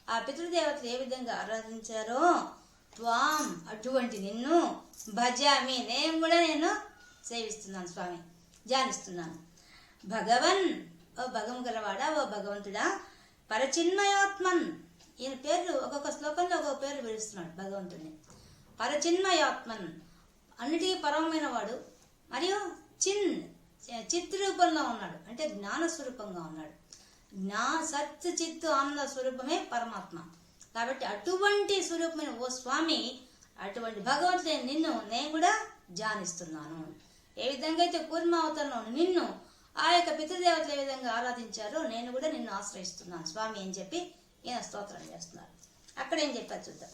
ఆ పితృదేవతలు ఏ విధంగా ఆరాధించారో, త్వాం అటువంటి నిన్ను భజామి, నేను సేవిస్తున్నాను స్వామి, ధ్యానిస్తున్నాను. భగవన్, ఓ భగము గలవాడా, ఓ భగవంతుడా, పరచిన్మయాత్మన్, ఈయన పేర్లు ఒక్కొక్క శ్లోకంలో ఒక్కొక్క పేర్లు పిలుస్తున్నాడు భగవంతుడిని. పరచిన్మయాత్మన్, అన్నిటికీ పరమైన వాడు, మరియు చిత్ రూపంలో ఉన్నాడు, అంటే జ్ఞానస్వరూపంగా ఉన్నాడు. సత్ చిత్తు ఆనంద స్వరూపమే పరమాత్మ. కాబట్టి అటువంటి స్వరూపమైన ఓ స్వామి, అటువంటి భగవంతుడైన నిన్ను నేను కూడా ధ్యానిస్తున్నాను. ఏ విధంగా అయితే కూర్మావతారంలో నిన్ను ఆ యొక్క పితృదేవతలు ఏ విధంగా ఆరాధించారో నేను కూడా నిన్ను ఆశ్రయిస్తున్నాను స్వామి అని చెప్పి ఈయన స్తోత్రం చేస్తున్నారు. అక్కడ ఏం చెప్పారు చూద్దాం.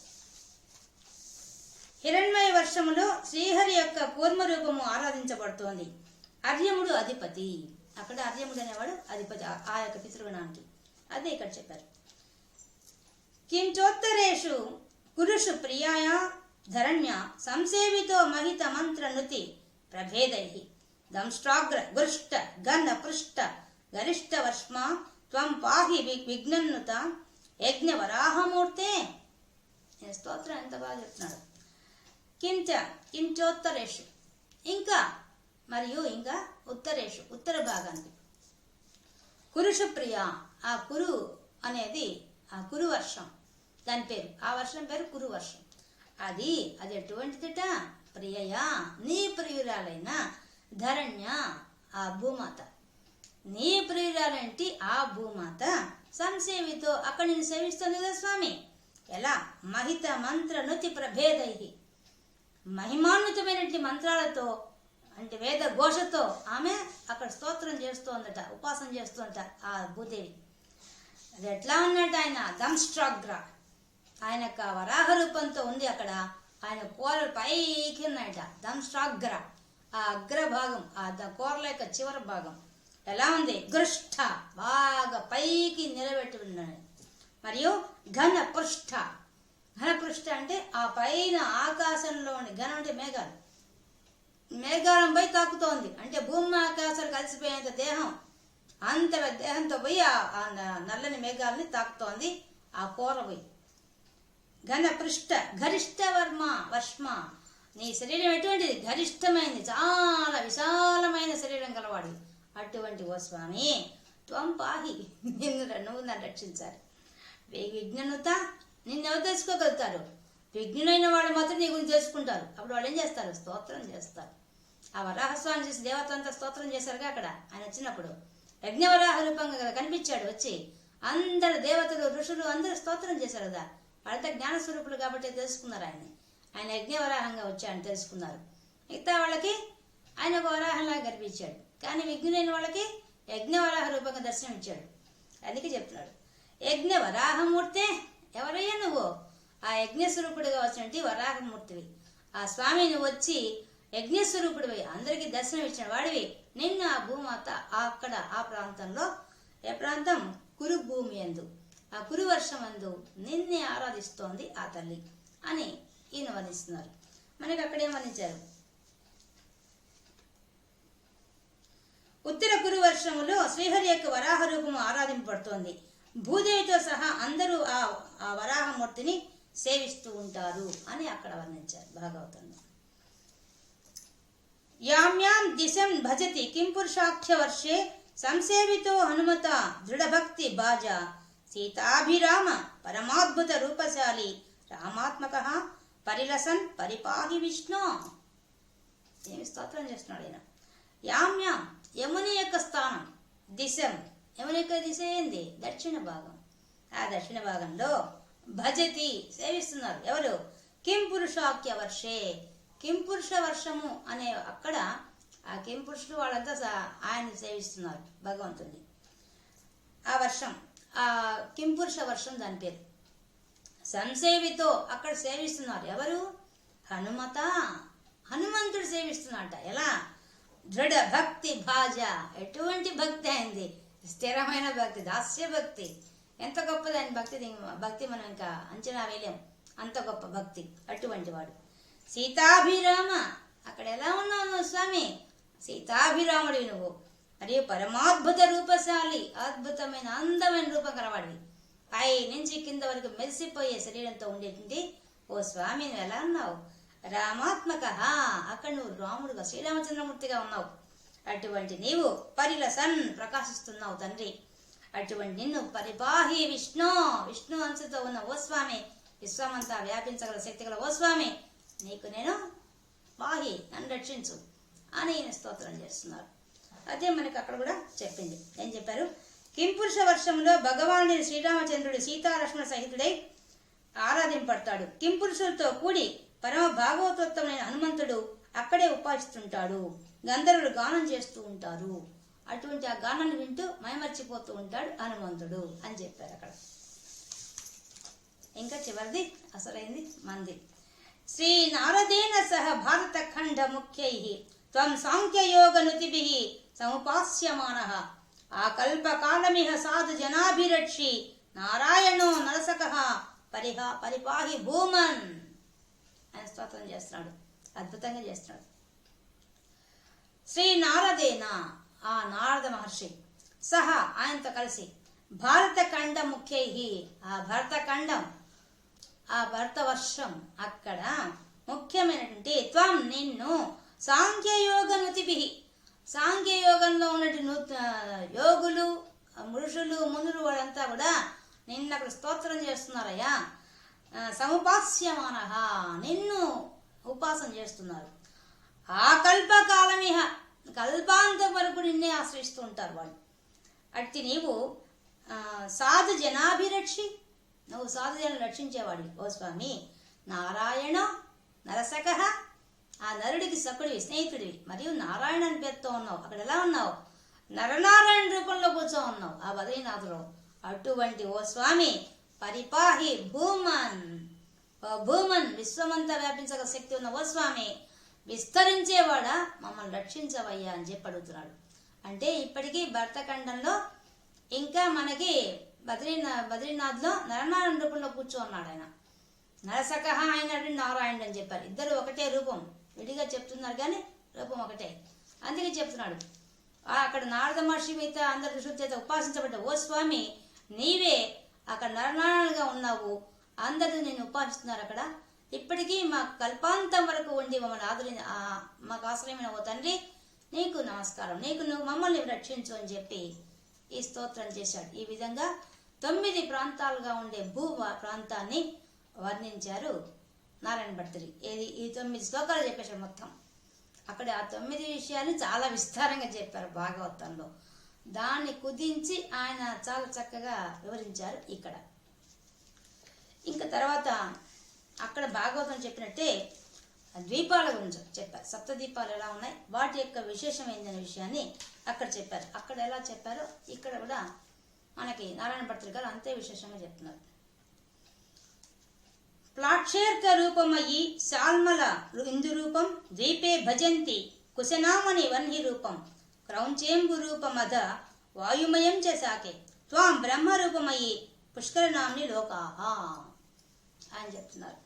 హిరణ్మయ వర్షములో శ్రీహరి యొక్క కూర్మ రూపము ఆరాధించబడుతోంది. అర్యముడు అధిపతి, అక్కడ అర్యముడు అనేవాడు అధిపతి ఆ యొక్క పితృగణానికి. అదే ఇక్కడ చెప్పారు. కించోత్తరేషు పురుషు ప్రియాయ ధరణ్య సంసేవితో మహిత మంత్ర నుతి ప్రభేదై దంష్ట్రాగ్ర గృష్ట గన్న పృష్ట గరిష్ట వర్ష్మ త్వం పాహి విఘ్నన్నుత యజ్ఞ వరాహమూర్తే. స్తోత్రం ఎంత బాగా చెప్తున్నాడు. కించోత్తరేషు, ఇంకా మరియు ఇంకా ఉత్తరేషు, ఉత్తర భాగానికి. కురుషు ప్రియ, ఆ కురు అనేది ఆ కురు వర్షం, దాని పేరు, ఆ వర్షం పేరు కురు వర్షం. అది ఎటువంటిదిట? ప్రియయా, నీ ప్రియురాలైన ధరణ్య, ఆ భూమాత, నీ ప్రియురాలంటి ఆ భూమాత సంసేవితో అక్కడ నేను సేవిస్తుంది కదా స్వామి. ఎలా? మహిత మంత్ర నుతి ప్రభేదై, మహిమాన్వితమైనటువంటి మంత్రాలతో అంటే వేద ఘోషతో ఆమె అక్కడ స్తోత్రం చేస్తోందట, ఉపాసన చేస్తోందట ఆ భూదేవి. అది ఎట్లా ఉన్నట్టు? ఆయన దంష్ట్రాగ్ర, ఆయన యొక్క వరాహ రూపంతో ఉంది అక్కడ. ఆయన కూరలు పైకి ఉన్నాయట, దంష్ట్రాగ్ర, ఆ అగ్రభాగం, ఆ కూరల యొక్క చివరి భాగం ఎలా ఉంది? గృష్ట, బాగా పైకి నిలబెట్టి ఉన్నాడు. మరియు ఘన పృష్ఠ, ఘనపృష్ఠ అంటే ఆ పైన ఆకాశంలో ఉండి, ఘనం అంటే మేఘాలు, మేఘాలంపై తాకుతోంది, అంటే భూమి ఆకాశాలు కలిసిపోయేంత దేహం, అంత దేహంతో పోయి ఆ నల్లని మేఘాలని తాకుతోంది ఆ కూర పోయి. ఘన పృష్ఠ గరిష్ట వర్ష్మ, నీ శరీరం ఎటువంటిది? గరిష్టమైనది, చాలా విశాలమైన శరీరం గలవాడు. అటువంటి ఓ స్వామి, త్వం పాహి, నువ్వు నన్ను రక్షించాలి. విఘ్ననుత, నిన్నెవరు తెలుసుకోగలుగుతారు? విఘ్నులైన వాళ్ళు మాత్రం నీ గురించి తెలుసుకుంటారు. అప్పుడు వాళ్ళు ఏం చేస్తారు? స్తోత్రం చేస్తారు. ఆ వరాహస్వామి చేసి దేవతలంతా స్తోత్రం చేశారుగా అక్కడ ఆయన వచ్చినప్పుడు. యజ్ఞవరాహ రూపంగా కదా కనిపించాడు వచ్చి. అందరు దేవతలు ఋషులు అందరూ స్తోత్రం చేశారు కదా. వాళ్ళంతా జ్ఞానస్వరూపులు కాబట్టి తెలుసుకున్నారు ఆయన్ని. ఆయన యజ్ఞవరాహంగా వచ్చాడని తెలుసుకున్నారు. మిగతా వాళ్ళకి ఆయన ఒక వరాహంలాగా కనిపించాడు. కానీ విఘ్నులైన వాళ్ళకి యజ్ఞవరాహ రూపంగా దర్శనం ఇచ్చాడు. అందుకే చెప్తున్నాడు యజ్ఞ వరాహమూర్తే. ఎవరయ్యా నువ్వు? ఆ యజ్ఞస్వరూపుడిగా వచ్చినట్టు వరాహమూర్తివి. ఆ స్వామి నువ్వు వచ్చి యజ్ఞస్వరూపుడివి, అందరికీ దర్శనం ఇచ్చిన వాడివి. నిన్ను ఆ భూమాత అక్కడ ఆ ప్రాంతంలో, ఏ ప్రాంతం? కురు భూమి యందు, ఆ కురు వర్షం అందు నిన్నే ఆరాధిస్తోంది ఆ తల్లి అని ఈయన వర్ణిస్తున్నారు. మనకి అక్కడేం వర్ణించారు? ఉత్తర కురు వర్షములో శ్రీహరి యొక్క వరాహ రూపము ఆరాధింపబడుతోంది. భూదేవితో సహా అందరూ ఆ వరాహమూర్తిని సేవిస్తూ ఉంటారు అని అక్కడ వర్ణించారు భాగవతంలో. యామ్యాం దిశం భజతి కిం పురుషాఖ్య వర్షే సంసేవితో హనుమత దృఢభక్తి బాజా సీతాభిరామ పరమాద్భుత రూపశాలి రామాత్మక పరిలసన్ పరిపాహి విష్ణు. ఏమి స్తోత్రం చేస్తున్నాడు ఆయన. యామ్యాం, యముని యొక్క స్థానం, దిశం, యముని యొక్క దిశ ఏంది? దక్షిణ భాగం. ఆ దక్షిణ భాగంలో భజతి సేవిస్తున్నారు. ఎవరు? కిం పురుషాఖ్య వర్షే, కిం పురుష వర్షము అనే అక్కడ ఆ కిం పురుషులు వాళ్ళంతా ఆయన్ని సేవిస్తున్నారు భగవంతుడిని. ఆ వర్షం ఆ కింపురుష వర్షం దాని పేరు. సంసేవితో అక్కడ సేవిస్తున్నారు ఎవరు? హనుమత, హనుమంతుడు సేవిస్తున్నట. ఎలా? దృఢ భక్తి భాజ. ఎటువంటి భక్తి అయింది? స్థిరమైన భక్తి, దాస్య భక్తి. ఎంత గొప్పది ఆయన భక్తి! భక్తి మనం ఇంకా అంచనా వేయలేం, అంత గొప్ప భక్తి. అటువంటి వాడు. సీతాభిరామ, అక్కడ ఎలా ఉన్నావు నువ్వు స్వామి? సీతాభిరాముడివి నువ్వు. మరియు పరమాద్భుత రూపశాలి, అద్భుతమైన అందమైన రూపం కలవాడివి. పై నుంచి కింద వరకు మెరిసిపోయే శరీరంతో ఉండేటువంటి ఓ స్వామి నువ్వు ఎలా ఉన్నావు? రామాత్మక, అక్కడ నువ్వు రాముడుగా శ్రీరామచంద్రమూర్తిగా ఉన్నావు. అటువంటి నీవు పరిలసన్ ప్రకాశిస్తున్నావు తండ్రి. అటువంటి నిన్ను పరిపాహి విష్ణు, విష్ణు అంశతో ఉన్న ఓ స్వామి, విశ్వమంతా వ్యాపించగల శక్తి గల ఓ స్వామి, నీకు నేను పాహి, నన్ను రక్షించు అని ఈయన స్తోత్రం చేస్తున్నారు. అదే మనకి అక్కడ కూడా చెప్పింది. ఏం చెప్పారు? కింపురుష వర్షంలో భగవానుడి శ్రీరామచంద్రుడు సీతాలక్ష్మణ సహితుడై ఆరాధింపడతాడు. కింపురుషులతో కూడి పరమ భాగవతోత్తమైన హనుమంతుడు అక్కడే ఉపాసిస్తుంటాడు. గంధర్వులు గానం చేస్తూ ఉంటారు. అటువంటి ఆ గానాన్ని వింటూ మైమర్చిపోతూ ఉంటాడు హనుమంతుడు అని చెప్పారు అక్కడ. ఇంకా చివరిది అసలైంది మంది. శ్రీ నారదేన సహ భారత ఖండ ముఖ్యై త్వం సాంఖ్యయోగ నుతిభిః సముపాస్యమానః ఆకల్పకాలమిహ సాధు జనాభిరక్షి నారాయణో నరసకః పరిపాహి భూమన్ ఆయన స్తోత్రం చేస్తున్నాడు. అద్భుతంగా చేస్తున్నాడు. శ్రీ నారదేన, ఆ నారద మహర్షి, సహా ఆయనతో కలిసి భారత ఖండ ముఖ్యై, ఆ భరత ఖండం, ఆ భరత వర్షం అక్కడ ముఖ్యమైనటువంటి త్వం నిన్ను సాంఖ్యయోగ నుతిభిః, సాంఖ్యయోగంలో ఉన్నటువంటి యోగులు, ఋషులు, మునులు వాళ్ళంతా కూడా నిన్ను అక్కడ స్తోత్రం చేస్తున్నారయ్యా. సముపాస్యమానః, నిన్ను ఉపాసన చేస్తున్నారు. ఆ కల్పకాలమిహ, కల్పాంతం వరకు నిన్నే ఆశ్రయిస్తూ ఉంటారు వాళ్ళు. అట్టి నీవు సాధు జనాభిరక్షి, నువ్వు సాధు జనం రక్షించేవాడి ఓ స్వామి. నారాయణ నరసక, ఆ నరుడికి సకుడివి, స్నేహితుడివి. మరియు నారాయణ అని పేరుతో ఉన్నావు. అక్కడ ఎలా ఉన్నావు? నరనారాయణ రూపంలో కూర్చో ఉన్నావు ఆ బద్రీనాథులో. అటువంటి ఓ స్వామి పరిపాహి భూమన్, ఓ భూమన్, విశ్వమంతా వ్యాపించగల శక్తి ఉన్న ఓ స్వామి, విస్తరించేవాడా మమ్మల్ని రక్షించవయ్యా అని చెప్పి అడుగుతున్నాడు. అంటే ఇప్పటికీ భరతఖండంలో ఇంకా మనకి బద్రీనాథ్లో నరనారాయణ రూపంలో కూర్చో ఉన్నాడు ఆయన. నరసక ఆయన నారాయణుడు అని చెప్పారు. ఇద్దరు ఒకటే రూపం, విడిగా చెప్తున్నారు కానీ రూపం ఒకటే. అందుకే చెప్తున్నాడు. అక్కడ నారద మహర్షి మిగతా అందరి ఋషుల చేత ఉపాసించబడ్డ ఓ స్వామి, నీవే అక్కడ నరనారాయణగా ఉన్నావు. అందరూ నేను ఉపాసిస్తున్నారు అక్కడ. ఇప్పటికీ మా కల్పాంతం వరకు ఉండి మమ్మల్ని మాకు ఆశ్రయమైన ఓ తండ్రి, నీకు నమస్కారం, నువ్వు మమ్మల్ని రక్షించు అని చెప్పి ఈ స్తోత్రం చేశాడు. ఈ విధంగా 9 ప్రాంతాలుగా ఉండే భూ ప్రాంతాన్ని వర్ణించారు నారాయణ భట్టిరి. ఈ 9 శ్లోకాలు చెప్పేశాడు మొత్తం. అక్కడ ఆ 9 విషయాన్ని చాలా విస్తారంగా చెప్పారు భాగవతంలో. దాన్ని కుదించి ఆయన చాలా చక్కగా వివరించారు ఇక్కడ. ఇంకా తర్వాత అక్కడ భాగవతం చెప్పినట్టే ద్వీపాల గురించి చెప్పారు. 7 ద్వీపాలు ఎలా ఉన్నాయి, వాటి యొక్క విశేషం ఏందనే విషయాన్ని అక్కడ చెప్పారు. అక్కడ ఎలా చెప్పారో ఇక్కడ కూడా మనకి నారాయణ భట్టిరి గారు అంతే విశేషంగా చెప్తున్నారు. ప్లాక్షేర్క రూపమయి శాల్మల ఇందు రూపం ద్వీపే భజంతి కుశనామని వన్హి రూపం క్రౌంచేంబు రూపమధ వాయుమయం చ శాకే త్వాం బ్రహ్మ రూపమయి పుష్కరనామ్ని లోకాహ అని చెప్తున్నారు.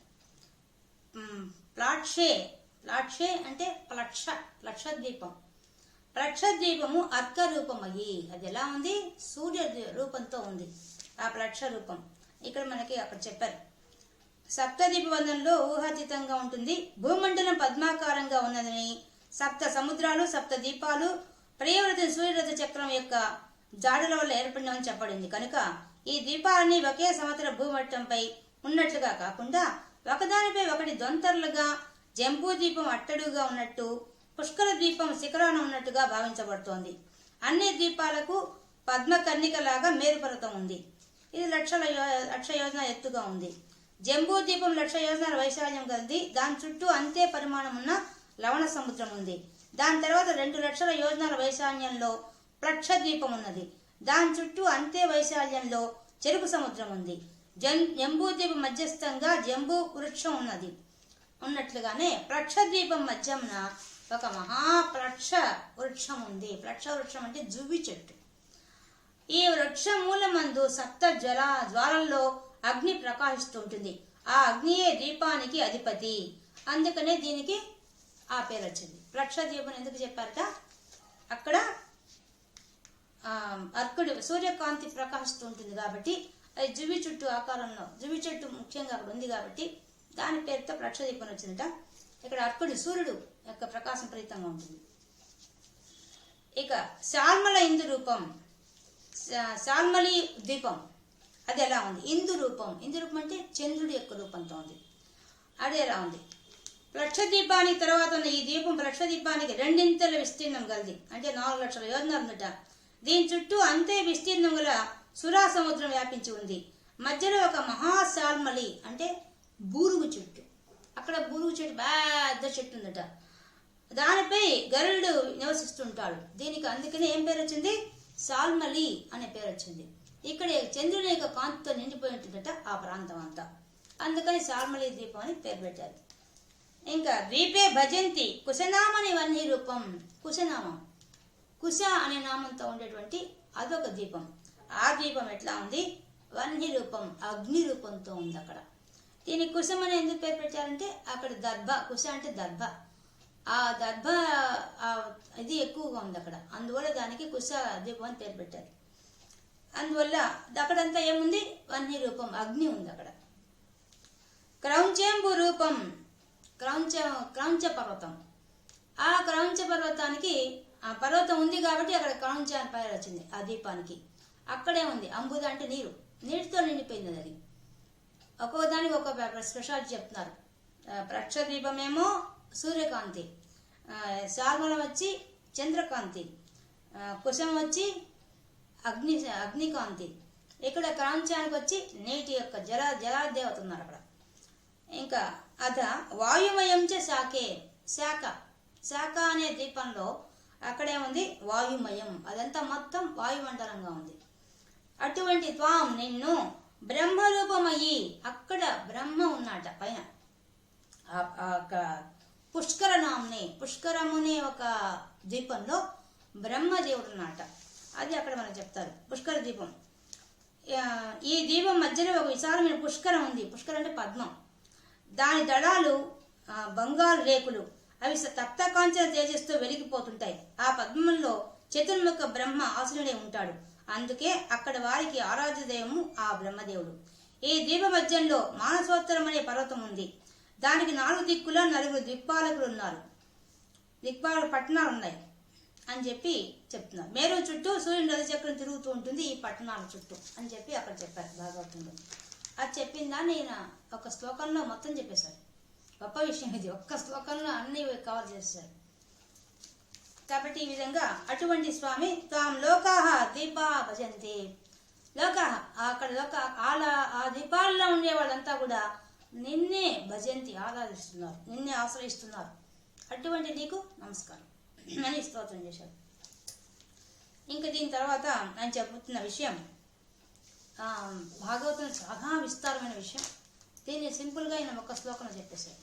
ప్లాక్షే అంటే ప్లక్షద్వీపం. ప్లక్షద్వీపము అర్క రూపమయ్యి, అది ఎలా ఉంది? సూర్య రూపంతో ఉంది ఆ ప్లక్ష రూపం. ఇక్కడ మనకి అక్కడ చెప్పారు. సప్తద్వీపవందంలో ఊహాతీతంగా ఉంటుంది. భూమండలం పద్మాకారంగా ఉన్నదని, 7 సముద్రాలు 7 ద్వీపాలు ప్రియవ్రత సూర్యరథ చక్రం యొక్క జాడుల వల్ల ఏర్పడినవని చెప్పబడింది. కనుక ఈ ద్వీపాలన్నీ ఒకే సమతల భూమట్టంపై ఉన్నట్లుగా కాకుండా ఒకదానిపై ఒకటి దొంతర్లుగా, జంబూ ద్వీపం అట్టడుగా ఉన్నట్టు, పుష్కర ద్వీపం శిఖరాన ఉన్నట్టుగా భావించబడుతోంది. అన్ని ద్వీపాలకు పద్మకర్ణికలాగా మేరుపర్వతం ఉంది. ఇది 1,00,000 యోజన ఎత్తుగా ఉంది. జంబూ ద్వీపం 1,00,000 యోజనాల వైశాల్యం కలిగి దాని చుట్టూ అంతే పరిమాణం ఉన్న లవణ సముద్రం ఉంది. దాని తర్వాత 2,00,000 యోజనాల వైశాల్యంలో ప్లక్ష ద్వీపం ఉన్నది. దాని చుట్టూ అంతే వైశాల్యంలో చెరుకు సముద్రం ఉంది. జంబూద్వీపం మధ్యస్థంగా జంబూ వృక్షం ఉన్నట్లుగానే ప్లక్షద్వీపం మధ్యమున ఒక మహాప్లక్ష వృక్షం ఉంది. ప్లక్ష వృక్షం అంటే జువ్వి చెట్టు. ఈ వృక్ష మూలమందు సప్త జ్వాలల్లో అగ్ని ప్రకాశిస్తుంటుంది. ఆ అగ్నియే దీపానికి అధిపతి. అందుకనే దీనికి ఆ పేరు వచ్చింది. ప్లక్ష దీపం ఎందుకు చెప్పారట? అక్కడ అర్కుడు సూర్యకాంతి ప్రకాశిస్తూ ఉంటుంది కాబట్టి అది జువ్వి చుట్టూ ఆకారంలో, జువ్వి చెట్టు ముఖ్యంగా అక్కడ ఉంది కాబట్టి దాని పేరుతో ప్లక్ష దీపం వచ్చిందట. ఇక్కడ అర్కుడు సూర్యుడు యొక్క ప్రకాశం ఫలితంగా ఉంటుంది. ఇక శాల్మల ఇందు రూపం, శాల్మలి ద్వీపం అది ఎలా ఉంది? ఇందు రూపం అంటే చంద్రుడి యొక్క రూపంతో ఉంది. అది ఎలా ఉంది? ప్లక్ష దీపానికి తర్వాత ఉన్న ఈ దీపం ప్లక్ష దీపానికి రెండింతల విస్తీర్ణం గలది, అంటే 4 లక్షల యోజనాలు ఉందట. దీని చుట్టూ అంతే విస్తీర్ణం గల సురా సముద్రం వ్యాపించి ఉంది. మధ్యలో ఒక మహాశాల్మలి అంటే బూరుగు చెట్టు, అక్కడ బూరుగు చెట్టు పెద్ద చెట్టు ఉందట. దానిపై గరుడు నివసిస్తుంటాడు. దీనికి అందుకనే ఏం పేరు వచ్చింది? శాల్మలి అనే పేరు వచ్చింది. ఇక్కడ చంద్రుని యొక్క కాంతితో నిండిపోయి ఉంటుందట ఆ ప్రాంతం అంతా. అందుకని శాల్మలి ద్వీపం అని పేరు పెట్టారు. ఇంకా ద్వీపే భజంతి కుశనామని వన్య రూపం. కుశనామం, కుశ అనే నామంతో ఉండేటువంటి అదొక ద్వీపం. ఆ ద్వీపం ఎట్లా ఉంది? వన్య రూపం, అగ్ని రూపంతో ఉంది అక్కడ. దీనికి కుశం అని ఎందుకు పేరు పెట్టారంటే అక్కడ దర్భ, కుశ అంటే దర్భ, ఆ దర్భ ఇది ఎక్కువగా ఉంది అక్కడ. అందువల్ల దానికి కుశ ద్వీపం అని పేరు పెట్టారు. అందువల్ల అక్కడంతా ఏముంది? వన్య రూపం, అగ్ని ఉంది అక్కడ. క్రౌంచేంబు రూపం, క్రౌంచ పర్వతం. ఆ క్రౌంచ పర్వతానికి ఆ పర్వతం ఉంది కాబట్టి అక్కడ క్రౌంచ అని పేరు వచ్చింది ఆ దీపానికి. అక్కడే ఉంది అంబుద అంటే నీరు, నీటితో నిండిపోయింది అది. ఒక్కోదానికి ఒక్కో స్పెషాలిటీ చెప్తున్నారు. ప్లక్ష దీపమేమో సూర్యకాంతి, శాల్మలం వచ్చి చంద్రకాంతి, కుశం వచ్చి అగ్నికాంతి, ఇక్కడ క్రౌంచానికి వచ్చి నీటి యొక్క జలాదేవత ఉన్నారు అక్కడ. ఇంకా అద వాయుమయం చ శాఖ అనే ద్వీపంలో అక్కడే ఉంది వాయుమయం, అదంతా మొత్తం వాయుమండలంగా ఉంది. అటువంటి త్వాం నిన్ను బ్రహ్మరూపమయ్యి, అక్కడ బ్రహ్మ ఉన్నాట పైన. పుష్కరమునే ఒక ద్వీపంలో బ్రహ్మదేవుడు ఉన్నాట. అది అక్కడ మనకు చెప్తారు పుష్కర ద్వీపం. ఈ ద్వీపం మధ్యలో ఒక విశాలమైన పుష్కరం ఉంది. పుష్కరం అంటే పద్మం. దాని దళాలు బంగారు రేకులు, అవి తప్త కాంచన తేజస్తో వెలిగిపోతుంటాయి. ఆ పద్మంలో చతుర్ముఖ బ్రహ్మ ఆసునుడే ఉంటాడు. అందుకే అక్కడ వారికి ఆరాధ్య దైవము ఆ బ్రహ్మదేవుడు. ఈ ద్వీప మధ్యంలో మానసోత్తరం అనే పర్వతం ఉంది. దానికి 4 దిక్కుల 4 దిక్పాలకులు ఉన్నారు, దిక్పాలక పట్టణాలు ఉన్నాయి అని చెప్పి చెప్తున్నారు. మేరు చుట్టూ సూర్యుని రథచక్రం తిరుగుతూ ఉంటుంది ఈ పట్టణాల చుట్టూ అని చెప్పి అక్కడ చెప్పారు భాగవతంలో. అది చెప్పిందా నేను ఒక శ్లోకంలో మొత్తం చెప్పేశారు. గొప్ప విషయం ఇది, ఒక్క శ్లోకంలో అన్ని కవర్ చేశారు. కాబట్టి ఈ విధంగా అటువంటి స్వామి తాం లోకాహ దీపా భజంతి. లోకాహ అక్కడ ఆ దీపాల్లో ఉండే వాళ్ళంతా కూడా నిన్నే భజంతి, ఆరాధిస్తున్నారు, నిన్నే ఆశ్రయిస్తున్నారు. అటువంటి నీకు నమస్కారం అని స్తోత్రం చేశారు. ఇంకా దీని తర్వాత ఆయన చెబుతున్న విషయం భాగవతం చాలా విస్తారమైన విషయం. దీన్ని సింపుల్గా ఆయన ఒక శ్లోకంలో చెప్పేశారు.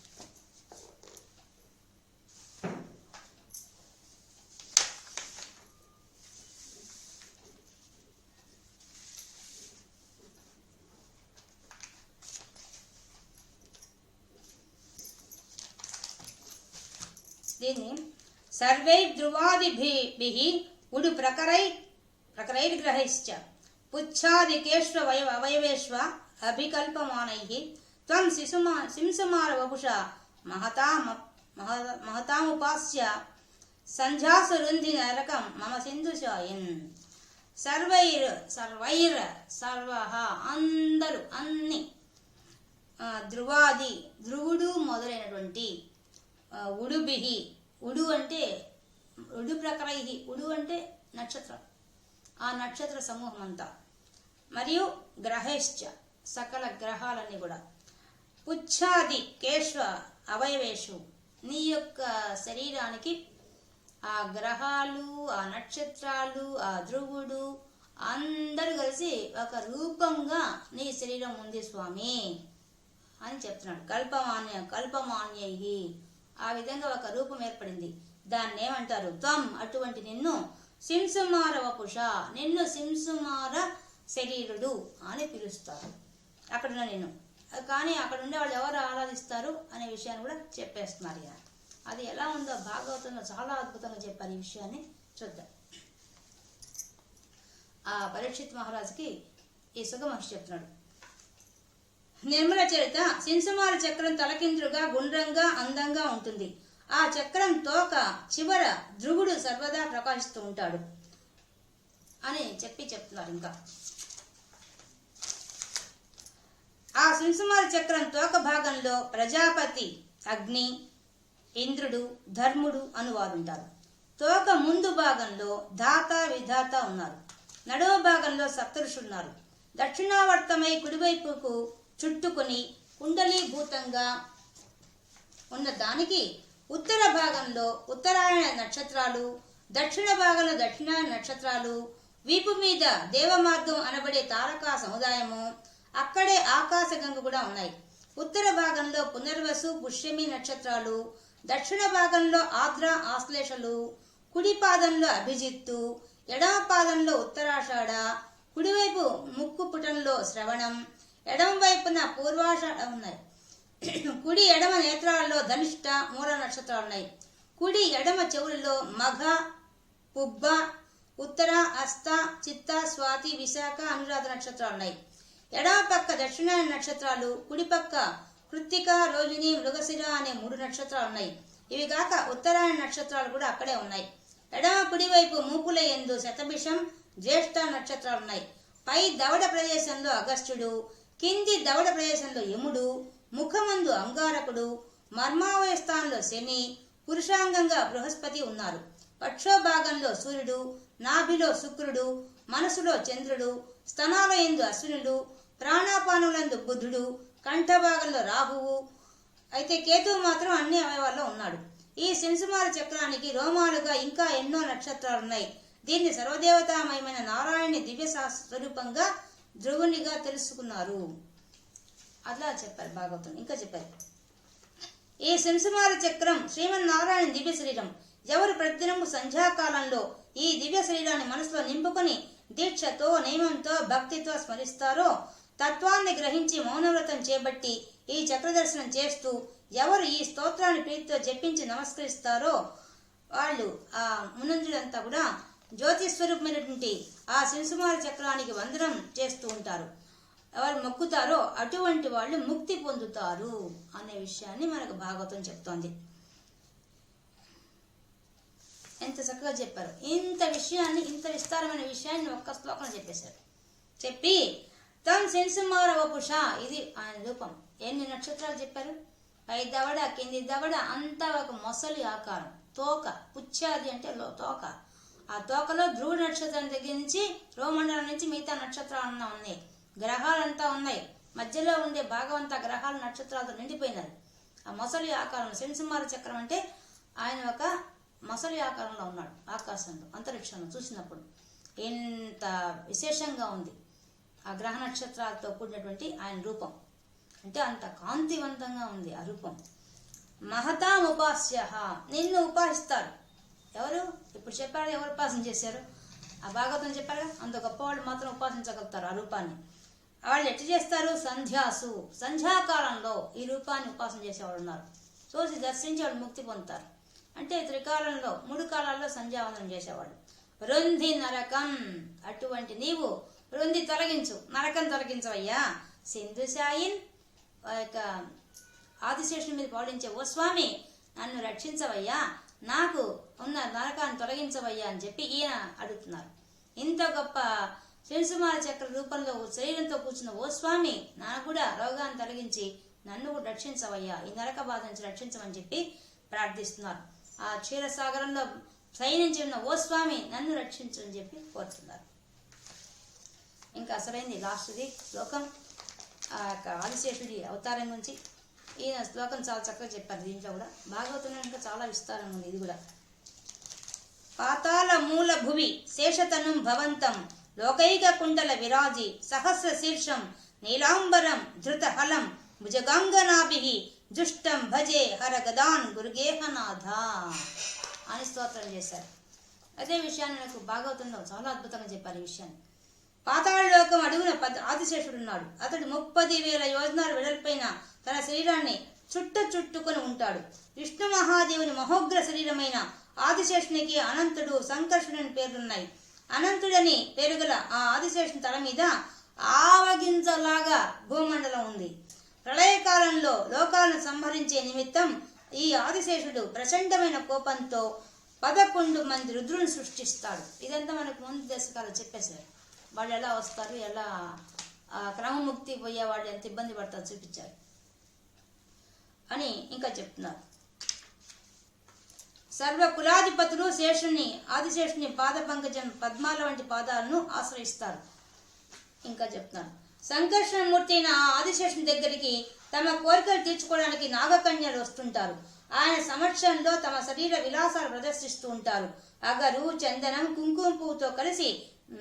దీన్ని సర్వై ధ్రువాదిభిః ఉడు ప్రకరైర్గ్రహైశ్చ పుచ్ఛాదికేష్వ అవయవేష్వ అభికల్పమానైః త్వం శింసమార వపుషా మహతాముపాస్య సంధ్యాసురుంధి నరకం మమ సింధుశాయన్. సర్వైర్ అందరూ, అన్ని, ధ్రువుడు మొదలైనటువంటి, ఉడుభిహి, ఉడు అంటే ఉడు ప్రకరైహి, ఉడు అంటే నక్షత్రం, ఆ నక్షత్ర సమూహం అంతా, మరియు గ్రహేశ్చ సకల గ్రహాలన్నీ కూడా, పుచ్ఛాది కేశ్వ అవయవేషు నీ యొక్క శరీరానికి ఆ గ్రహాలు, ఆ నక్షత్రాలు, ఆ ధ్రువుడు, అందరూ కలిసి ఒక రూపంగా నీ శరీరం ఉంది స్వామి అని చెప్తున్నాడు. కల్పమాన్యై ఆ విధంగా ఒక రూపం ఏర్పడింది. దాన్ని ఏమంటారు? త్వం అటువంటి నిన్ను సింసుమార వపుష నిన్ను సింసుమార శరీరుడు అని పిలుస్తారు అక్కడున్న నేను. కానీ అక్కడ ఉండే వాళ్ళు ఎవరు ఆరాధిస్తారు అనే విషయాన్ని కూడా చెప్పేస్తున్నారు. ఇక అది ఎలా ఉందో భాగవతంలో చాలా అద్భుతంగా చెప్పారు. ఈ విషయాన్ని చూద్దాం. ఆ పరీక్షిత్ మహారాజుకి ఈ సుఖమహర్షి చెప్తున్నాడు. నిర్మల చరిత సింసుమార చక్రం తలకిందులుగా గుండ్రంగా అందంగా ఉంటుంది. ఆ చక్రం తోక చివర ధ్రువుడు సర్వదా ప్రకాశిస్తూ ఉంటాడు అని చెప్తున్నారు. ఇంకా ఆ సింసుమార చక్రం తోక భాగంలో ప్రజాపతి, అగ్ని, ఇంద్రుడు, ధర్ముడు అనువాదుంటారు. తోక ముందు భాగంలో ధాత, విధాత ఉన్నారు. నడువ భాగంలో సప్తఋషులున్నారు. దక్షిణావర్తమై కుడివైపుకు చుట్టుకుని కుండలీభూతంగా ఉన్న దానికి ఉత్తర భాగంలో ఉత్తరాయణ నక్షత్రాలు, దక్షిణ భాగంలో దక్షిణాయన నక్షత్రాలు, వీపు మీద దేవమార్గం అనబడే తారకా సముదాయము, అక్కడే ఆకాశగంగ కూడా ఉన్నాయి. ఉత్తర భాగంలో పునర్వసు, పుష్యమి నక్షత్రాలు, దక్షిణ భాగంలో ఆర్ద్ర, ఆశ్లేషలు, కుడి పాదంలో అభిజిత్తు, ఎడమ పాదంలో ఉత్తరాషాఢ, కుడివైపు ముక్కు పుటంలో శ్రవణం, ఎడమ వైపున పూర్వాషాఢ ఉన్నాయి. కుడి ఎడమ నేత్రాలలో ధనిష్ట, మూల నక్షత్రాలు ఉన్నాయి. కుడి ఎడమ చెవులలో మఘ, పుబ్బ, ఉత్తర, హస్త, చిత్త, స్వాతి, విశాఖ, అనురాధ నక్షత్రాలు ఉన్నాయి. ఎడమ పక్క దక్షిణాయన నక్షత్రాలు, కుడి పక్క కృత్తిక, రోహిణి, మృగశిర అనే 3 నక్షత్రాలు ఉన్నాయి. ఇవి కాక ఉత్తరాయణ నక్షత్రాలు కూడా అక్కడే ఉన్నాయి. ఎడమ కుడివైపు మూపుల యందు శతభిషం, జ్యేష్ఠ నక్షత్రాలు ఉన్నాయి. పై దవడ ప్రదేశంలో అగస్త్యుడు, కింది దవడ ప్రదేశంలో యముడు, ముఖమందు అంగారకుడు, మర్మావయ స్థానంలో శని, పురుషాంగంగా బృహస్పతి ఉన్నారు. పక్షోభాగంలో సూర్యుడు, నాభిలో శుక్రుడు, మనసులో చంద్రుడు, స్తనాల యందు అశ్వినులు, ప్రాణాపానులందు బుధుడు, కంఠభాగంలో రాహువు. అయితే కేతువు మాత్రం అన్ని అవయవాల్లో ఉన్నాడు. ఈ సింసుమార చక్రానికి రోమాలుగా ఇంకా ఎన్నో నక్షత్రాలున్నాయి. దీన్ని సర్వదేవతామయమైన నారాయణి దివ్య స్వరూపంగా ధ్రువునిగా తెలుసుకున్నారు. అట్లా చెప్పారు భాగవతం. ఇంకా చెప్పారు, ఈ సింసుమార చక్రం శ్రీమన్నారాయణ దివ్య శరీరం. ఎవరు ప్రతిదినము సంధ్యాకాలంలో ఈ దివ్య శరీరాన్ని మనసులో నింపుకొని దీక్షతో, నియమంతో, భక్తితో స్మరిస్తారో, తత్వాన్ని గ్రహించి మౌనవ్రతం చేపట్టి ఈ చక్ర దర్శనం చేస్తూ ఎవరు ఈ స్తోత్రాన్ని ప్రీతితో జపించి నమస్కరిస్తారో వాళ్ళు ఆ మునంజులంతా కూడా జ్యోతిస్వరూపమైనటువంటి ఆ సింసుమార చక్రానికి వందనం చేస్తూ ఉంటారు. ఎవరు మొక్కుతారో అటువంటి వాళ్ళు ముక్తి పొందుతారు అనే విషయాన్ని మనకు భాగవతం చెప్తోంది. ఎంత చక్కగా చెప్పారు. ఇంత విషయాన్ని, ఇంత విస్తారమైన విషయాన్ని ఒక్క శ్లోకం చెప్పేశారు. చెప్పి తం సింసుమార వపుష, ఇది ఆయన రూపం. ఎన్ని నక్షత్రాలు చెప్పారు? పై దవడ, కింది దవడ అంతా ఒక మొసలి ఆకారం. తోక, పుచ్చాది అంటే తోక. ఆ తోకలో ధ్రువ నక్షత్రం దగ్గర నుంచి రోమండలం నుంచి మిగతా నక్షత్రాలన్నా ఉన్నాయి. గ్రహాలంతా ఉన్నాయి. మధ్యలో ఉండే భాగం అంతా గ్రహాల నక్షత్రాలతో నిండిపోయినారు. ఆ మొసలి ఆకారం సింసుమార చక్రం అంటే ఆయన ఒక మొసలి ఆకారంలో ఉన్నాడు. ఆకాశంలో, అంతరిక్షంలో చూసినప్పుడు ఎంత విశేషంగా ఉంది ఆ గ్రహ నక్షత్రాలతో కూడినటువంటి ఆయన రూపం. అంటే అంత కాంతివంతంగా ఉంది ఆ రూపం. మహతాం ఉపాస్య, నిన్ను ఉపాసిస్తారు. ఎవరు? ఇప్పుడు చెప్పారు, ఎవరు ఉపాసన చేశారు? ఆ భాగవతం చెప్పారు కదా, అంత గొప్పవాళ్ళు మాత్రం ఉపాసించగలుగుతారు ఆ రూపాన్ని. వాళ్ళు ఎట్లా చేస్తారు? సంధ్యాసు, సంధ్యాకాలంలో ఈ రూపాన్ని ఉపాసన చేసేవాళ్ళు ఉన్నారు. చూసి దర్శించి వాళ్ళు ముక్తి పొందుతారు. అంటే త్రికాలంలో 3 కాలాల్లో సంధ్యావందనం చేసేవాళ్ళు. రుంధి నరకం, అటువంటి నీవు రుంధి తొలగించు, నరకం తొలగించవయ్యా. సింధుశాయిన్, ఆదిశేషుని మీద పౌడించే ఓ స్వామి నన్ను రక్షించవయ్యా, నాకు ఉన్న నరకాన్ని తొలగించవయ్యా అని చెప్పి ఈయన అడుగుతున్నారు. ఇంత గొప్ప సింసుమార చక్ర రూపంలో శరీరంతో కూర్చున్న ఓ స్వామి, నాకు కూడా రోగాన్ని తొలగించి నన్ను కూడా రక్షించవయ్యా, ఈ నరక బాధ నుంచి రక్షించమని చెప్పి ప్రార్థిస్తున్నారు. ఆ క్షీరసాగరంలో శయనించి ఉన్న ఓ స్వామి నన్ను రక్షించని చెప్పి కోరుతున్నారు. ఇంకా అసలైంది లాస్ట్ది శ్లోకం, ఆ యొక్క ఆదిశేషుడి అవతారం గురించి ఈయన శ్లోకం చాలా చక్కగా చెప్పారు. దీంట్లో కూడా భాగవతంలో ఇంకా చాలా విస్తారంగా ఉంది. ఇది కూడా పాతాళ మూల భువి శేషతనం భవంతం లోకైక కుండల విరాజి సహస్ర శీర్షం నీలాంబరం ధృతహలం భుజగంగనాభి జుష్టం భజే హర గదాన్ గురుగేహనాథ అని స్తోత్రం చేశారు. అదే విషయాన్ని నాకు భాగవతంలో చాలా అద్భుతంగా చెప్పారు. ఈ విషయాన్ని పాతాళలోకం అడుగున ఆదిశేషుడు ఉన్నాడు. అతడు 30,000 యోజనాలు వెడల్పైన తన శరీరాన్ని చుట్టుకొని ఉంటాడు. విష్ణు మహాదేవుని మహోగ్ర శరీరమైన ఆదిశేషునికి అనంతుడు, సంకర్షణుని పేర్లున్నాయి. అనంతుడని పేరుగల ఆ ఆదిశేషుని తల మీద ఆవగింజలాగా భూమండలం ఉంది. ప్రళయకాలంలో లోకాలను సంహరించే నిమిత్తం ఈ ఆదిశేషుడు ప్రచండమైన కోపంతో 11 మంది రుద్రుని సృష్టిస్తాడు. ఇదంతా మనకు ముందు దశకాలు చెప్పేశారు. వాళ్ళు ఎలా వస్తారు, ఎలా క్రమముక్తి పోయే వాళ్ళు ఎంత ఇబ్బంది పడతారు చూపించారు అని ఇంకా చెప్తున్నారు. సర్వ కులాధిపతులు ఆదిశేషుని పాద పంకజం పద్మాల వంటి పాదాలను ఆశ్రయిస్తారు. ఇంకా చెప్తున్నారు. సంకర్షణమూర్తి అయిన ఆ ఆదిశేషుని దగ్గరికి తమ కోరికలు తీర్చుకోవడానికి నాగకన్యలు వస్తుంటారు. ఆయన సమక్షంలో తమ శరీర విలాసాలు ప్రదర్శిస్తూ ఉంటారు. అగరు, చందనం, కుంకుమ పువ్వుతో కలిసి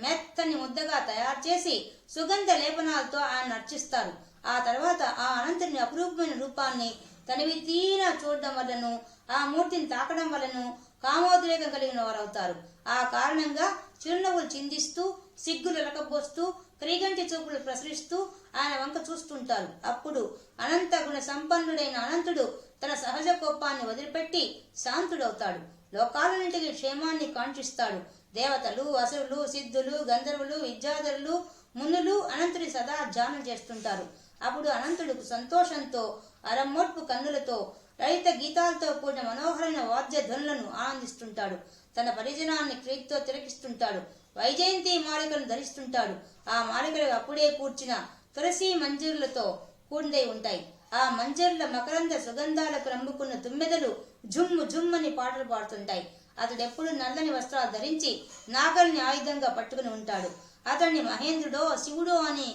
మెత్తని ముద్దగా తయారు చేసి సుగంధ లేపనాలతో ఆయన అర్చిస్తారు. ఆ తర్వాత ఆ అనంతుని అపురూపమైన రూపాన్ని తనివి తీరా చూడడం వల్లను, ఆ మూర్తిని తాకడం వల్లను కామోద్రేకం కలిగిన వారు అవుతారు. ఆ కారణంగా చిరునవ్వులు చిందిస్తూ, సిగ్గులు లకబోస్తూ, క్రీగంటి చూపులు ప్రసరిస్తూ ఆయన వంక చూస్తుంటారు. అప్పుడు అనంత గుణ సంపన్నుడైన అనంతుడు తన సహజ కోపాన్ని వదిలిపెట్టి శాంతుడవుతాడు. లోకాలన్నింటికి క్షేమాన్ని కాంక్షిస్తాడు. దేవతలు, అసురులు, సిద్ధులు, గంధర్వులు, విద్యాధరులు, మునులు అనంతుడి సదా ధ్యానం చేస్తుంటారు. అప్పుడు అనంతుడు సంతోషంతో అరమ్మోట్పు కన్నులతో లలిత గీతాలతో కూడిన మనోహరమైన వాద్య ధ్వనులను ఆనందిస్తుంటాడు. తన పరిజనాన్ని క్రీడ్తో తిలకిస్తుంటాడు. వైజయంతి మాలికలను ధరిస్తుంటాడు. ఆ మాలికలు అప్పుడే కూర్చిన తులసి మంజరులతో కూడినై ఉంటాయి. ఆ మంజరుల మకరంద సుగంధాలకు రంగుకున్న తుమ్మెదలు జుమ్ము జుమ్మని పాటలు పాడుతుంటాయి. అతడెప్పుడు నల్లని వస్త్రాలు ధరించి నాగల్ని ఆయుధంగా పట్టుకుని ఉంటాడు. అతన్ని మహేంద్రుడో శివుడో అని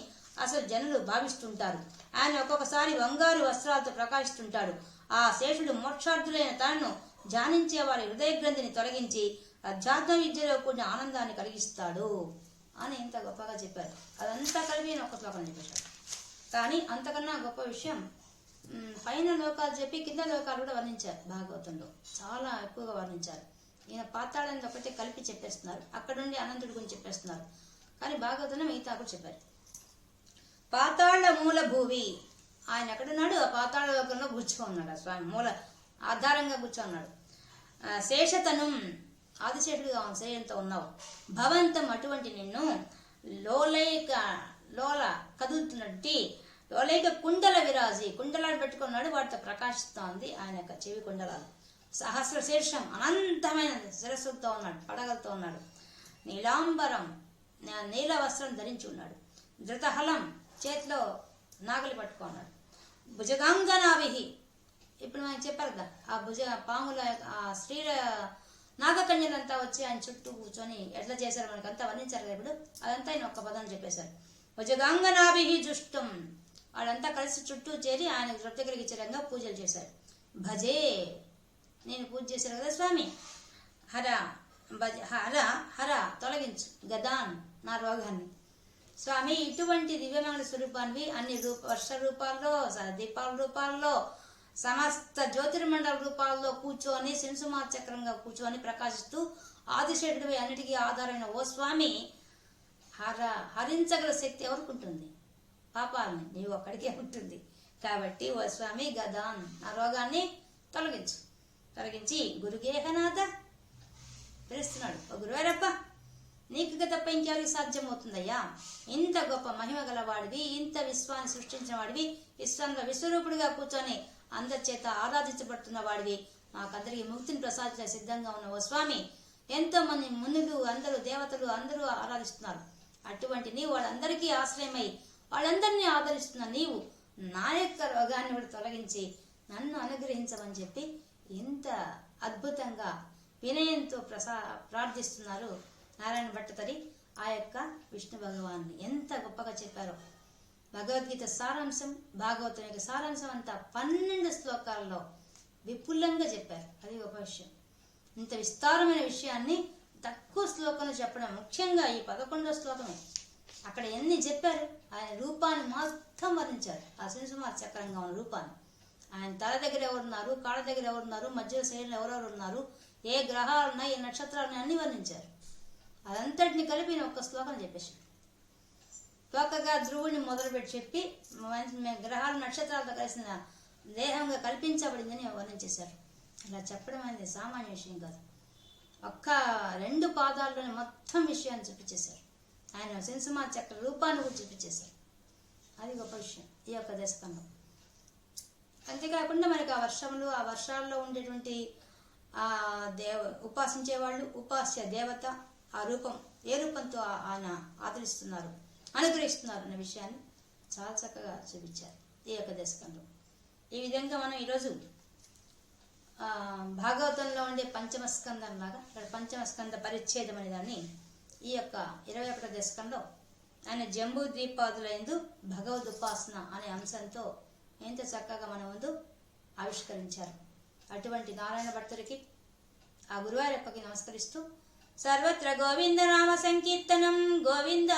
అసలు జనులు భావిస్తుంటారు. ఆయన ఒక్కొక్కసారి బంగారు వస్త్రాలతో ప్రకాశిస్తుంటాడు. ఆ శేషుడు మోక్షార్థులైన తనను ధ్యానించే వారి హృదయ గ్రంథిని తొలగించి అధ్యాత్మ విద్యలో కూడిన ఆనందాన్ని కలిగిస్తాడు అని ఇంత గొప్పగా చెప్పారు. అదంతా కలిపి ఒక శ్లోకం చెప్పేశాడు. కానీ అంతకన్నా గొప్ప విషయం పైన లోకాలు చెప్పి కింద లోకాలు కూడా వర్ణించారు. భాగవతంలో చాలా ఎక్కువగా వర్ణించారు. ఈయన పాతాళాన్ని ఒకటే కలిపి చెప్పేస్తున్నారు. అక్కడ నుండి అనంతుడి గురించి చెప్పేస్తున్నారు. కానీ భాగవతంలో మిగతా కూడా చెప్పారు. పాతాళ మూల భూవి, ఆయన ఎక్కడున్నాడు? ఆ పాతాళ లోకంలో కూర్చోన్నాడు. ఆ స్వామి మూల ఆధారంగా కూర్చోన్నాడు. శేషతనం, ఆదిశేషుడిగా శేషంతో ఉన్నావు. భవంతం, అటువంటి నిన్ను లోల కదులుతున్నట్టు లోలైక కుండల విరాజి, కుండలాలు పెట్టుకున్నాడు. వాటితో ప్రకాశిస్తోంది ఆయన యొక్క చెవి కుండలాలు. సహస్ర శీర్షం, అనంతమైన శిరస్సులతో ఉన్నాడు, పడగలతో ఉన్నాడు. నీలాంబరం, నీల వస్త్రం ధరించి ఉన్నాడు. ధృతహలం, చేతిలో నాగలి పట్టుకున్నాడు. భుజగాంగనాభి, ఇప్పుడు మనం చెప్పారు కదా, ఆ పాముల ఆ స్త్రీల నాగకన్యలంతా వచ్చి ఆయన చుట్టూ కూర్చొని ఎట్లా చేశారు మనకంతా వర్ణించారు కదా. ఇప్పుడు అదంతా ఆయన ఒక్క పదం చెప్పేశారు. భుజగాంగనాభి జుష్టం, వాళ్ళంతా కలిసి చుట్టూ చేరి ఆయన తృప్తి కలిగించే విధంగా పూజలు చేశారు. భజే, నేను పూజ చేశాను కదా స్వామి. హర హర హర, తొలగించు గదాన్, నా రోగాన్ని. స్వామి, ఇటువంటి దివ్యమైన స్వరూపాన్ని అన్ని వర్ష రూపాల్లో, దీపాల రూపాల్లో, సమస్త జ్యోతిర్మండల రూపాల్లో కూర్చొని శింసుమా చక్రంగా కూర్చొని ప్రకాశిస్తూ ఆదిశేషుడిపై అన్నిటికీ ఆధారమైన ఓ స్వామి, హరించగల శక్తి ఎవరికి ఉంటుంది? పాపాలని నీవు ఒక్కడికే ఉంటుంది. కాబట్టి ఓ స్వామి గదాన్, నా రోగాన్ని తొలగించి గురుగేహనాథ పిలుస్తున్నాడు. ఓ గురువారప్ప, నీకు తప్ప ఇంకెవరికి సాధ్యమవుతుందయ్యా? ఇంత గొప్ప మహిమ గల వాడివి, ఇంత విశ్వాన్ని సృష్టించిన వాడివి, విశ్వంలో విశ్వరూపుడిగా కూర్చొని అందరి చేత ఆరాధించబడుతున్న వాడివి, మాకందరికి ముక్తిని ప్రసాదించే సిద్ధంగా ఉన్న ఓ స్వామి, ఎంతో మంది మునులు, అందరూ దేవతలు అందరూ ఆరాధిస్తున్నారు. అటువంటి నీవు వాళ్ళందరికీ ఆశ్రయమై వాళ్ళందరినీ ఆదరిస్తున్న నీవు నా యొక్క రోగాన్ని కూడా తొలగించి నన్ను అనుగ్రహించమని చెప్పి ఎంత అద్భుతంగా వినయంతో ప్రార్థిస్తున్నారు నారాయణ భట్టతరి. ఆ యొక్క విష్ణు భగవాన్ని ఎంత గొప్పగా చెప్పారో. భగవద్గీత సారాంశం, భాగవతం యొక్క సారాంశం అంతా 12 శ్లోకాల్లో విపులంగా చెప్పారు. అది గొప్ప విషయం. ఇంత విస్తారమైన విషయాన్ని తక్కువ శ్లోకంలో చెప్పడం, ముఖ్యంగా ఈ 11వ శ్లోకమే. అక్కడ ఎన్ని చెప్పారు, ఆయన రూపాన్ని మొత్తం వర్ణించారు. ఆ శనిసుమార్ చక్రంగా ఉన్న రూపాన్ని, ఆయన తల దగ్గర ఎవరున్నారు, కాళ్ళ దగ్గర ఎవరున్నారు, మధ్య శరీరంలో ఎవరెవరు ఉన్నారు, ఏ గ్రహాలు ఉన్నాయి, ఏ నక్షత్రాలు ఉన్నాయి, అన్ని వర్ణించారు. అదంతటిని కలిపి నేను ఒక్క శ్లోకం చెప్పేసి శ్లోకగా ధ్రువుని మొదలుపెట్టి చెప్పి గ్రహాలు నక్షత్రాలతో కలిసిన దేహంగా కల్పించబడిందని వర్ణించేశారు. ఇలా చెప్పడం అనేది సామాన్య విషయం కాదు. ఒక్క 2 పాదాల్లోనే మొత్తం విషయాన్ని చూపించేశారు. ఆయన శనిసుమార్ చక్ర రూపాన్ని కూడా చూపించేశారు. అది గొప్ప విషయం ఈ యొక్క దశకంలో. అంతేకాకుండా మనకి ఆ వర్షములు, ఆ వర్షాల్లో ఉండేటువంటి ఆ ఉపాసించే వాళ్ళు, ఉపాస్య దేవత, ఆ రూపం ఏ రూపంతో ఆయన ఆదరిస్తున్నారు, అనుగ్రహిస్తున్నారు అనే విషయాన్ని చాలా చక్కగా చూపించారు ఈ యొక్క దశకంలో. ఈ విధంగా మనం ఈరోజు భాగవతంలో ఉండే పంచమ స్కందం లాగా ఇక్కడ పంచమ స్కంద పరిచ్ఛేదం అనే దాన్ని ఈ యొక్క 21వ దశకంలో ఆయన జంబూ ద్వీపాదులందు భగవద్ ఉపాసన అనే అంశంతో ఎంత చక్కగా మన ముందు ఆవిష్కరించారు. అటువంటి నారాయణ భక్తుడికి, ఆ గురువారప్పకి నమస్కరిస్తూ సర్వత్ర గోవింద నామ సంకీర్తనం, గోవింద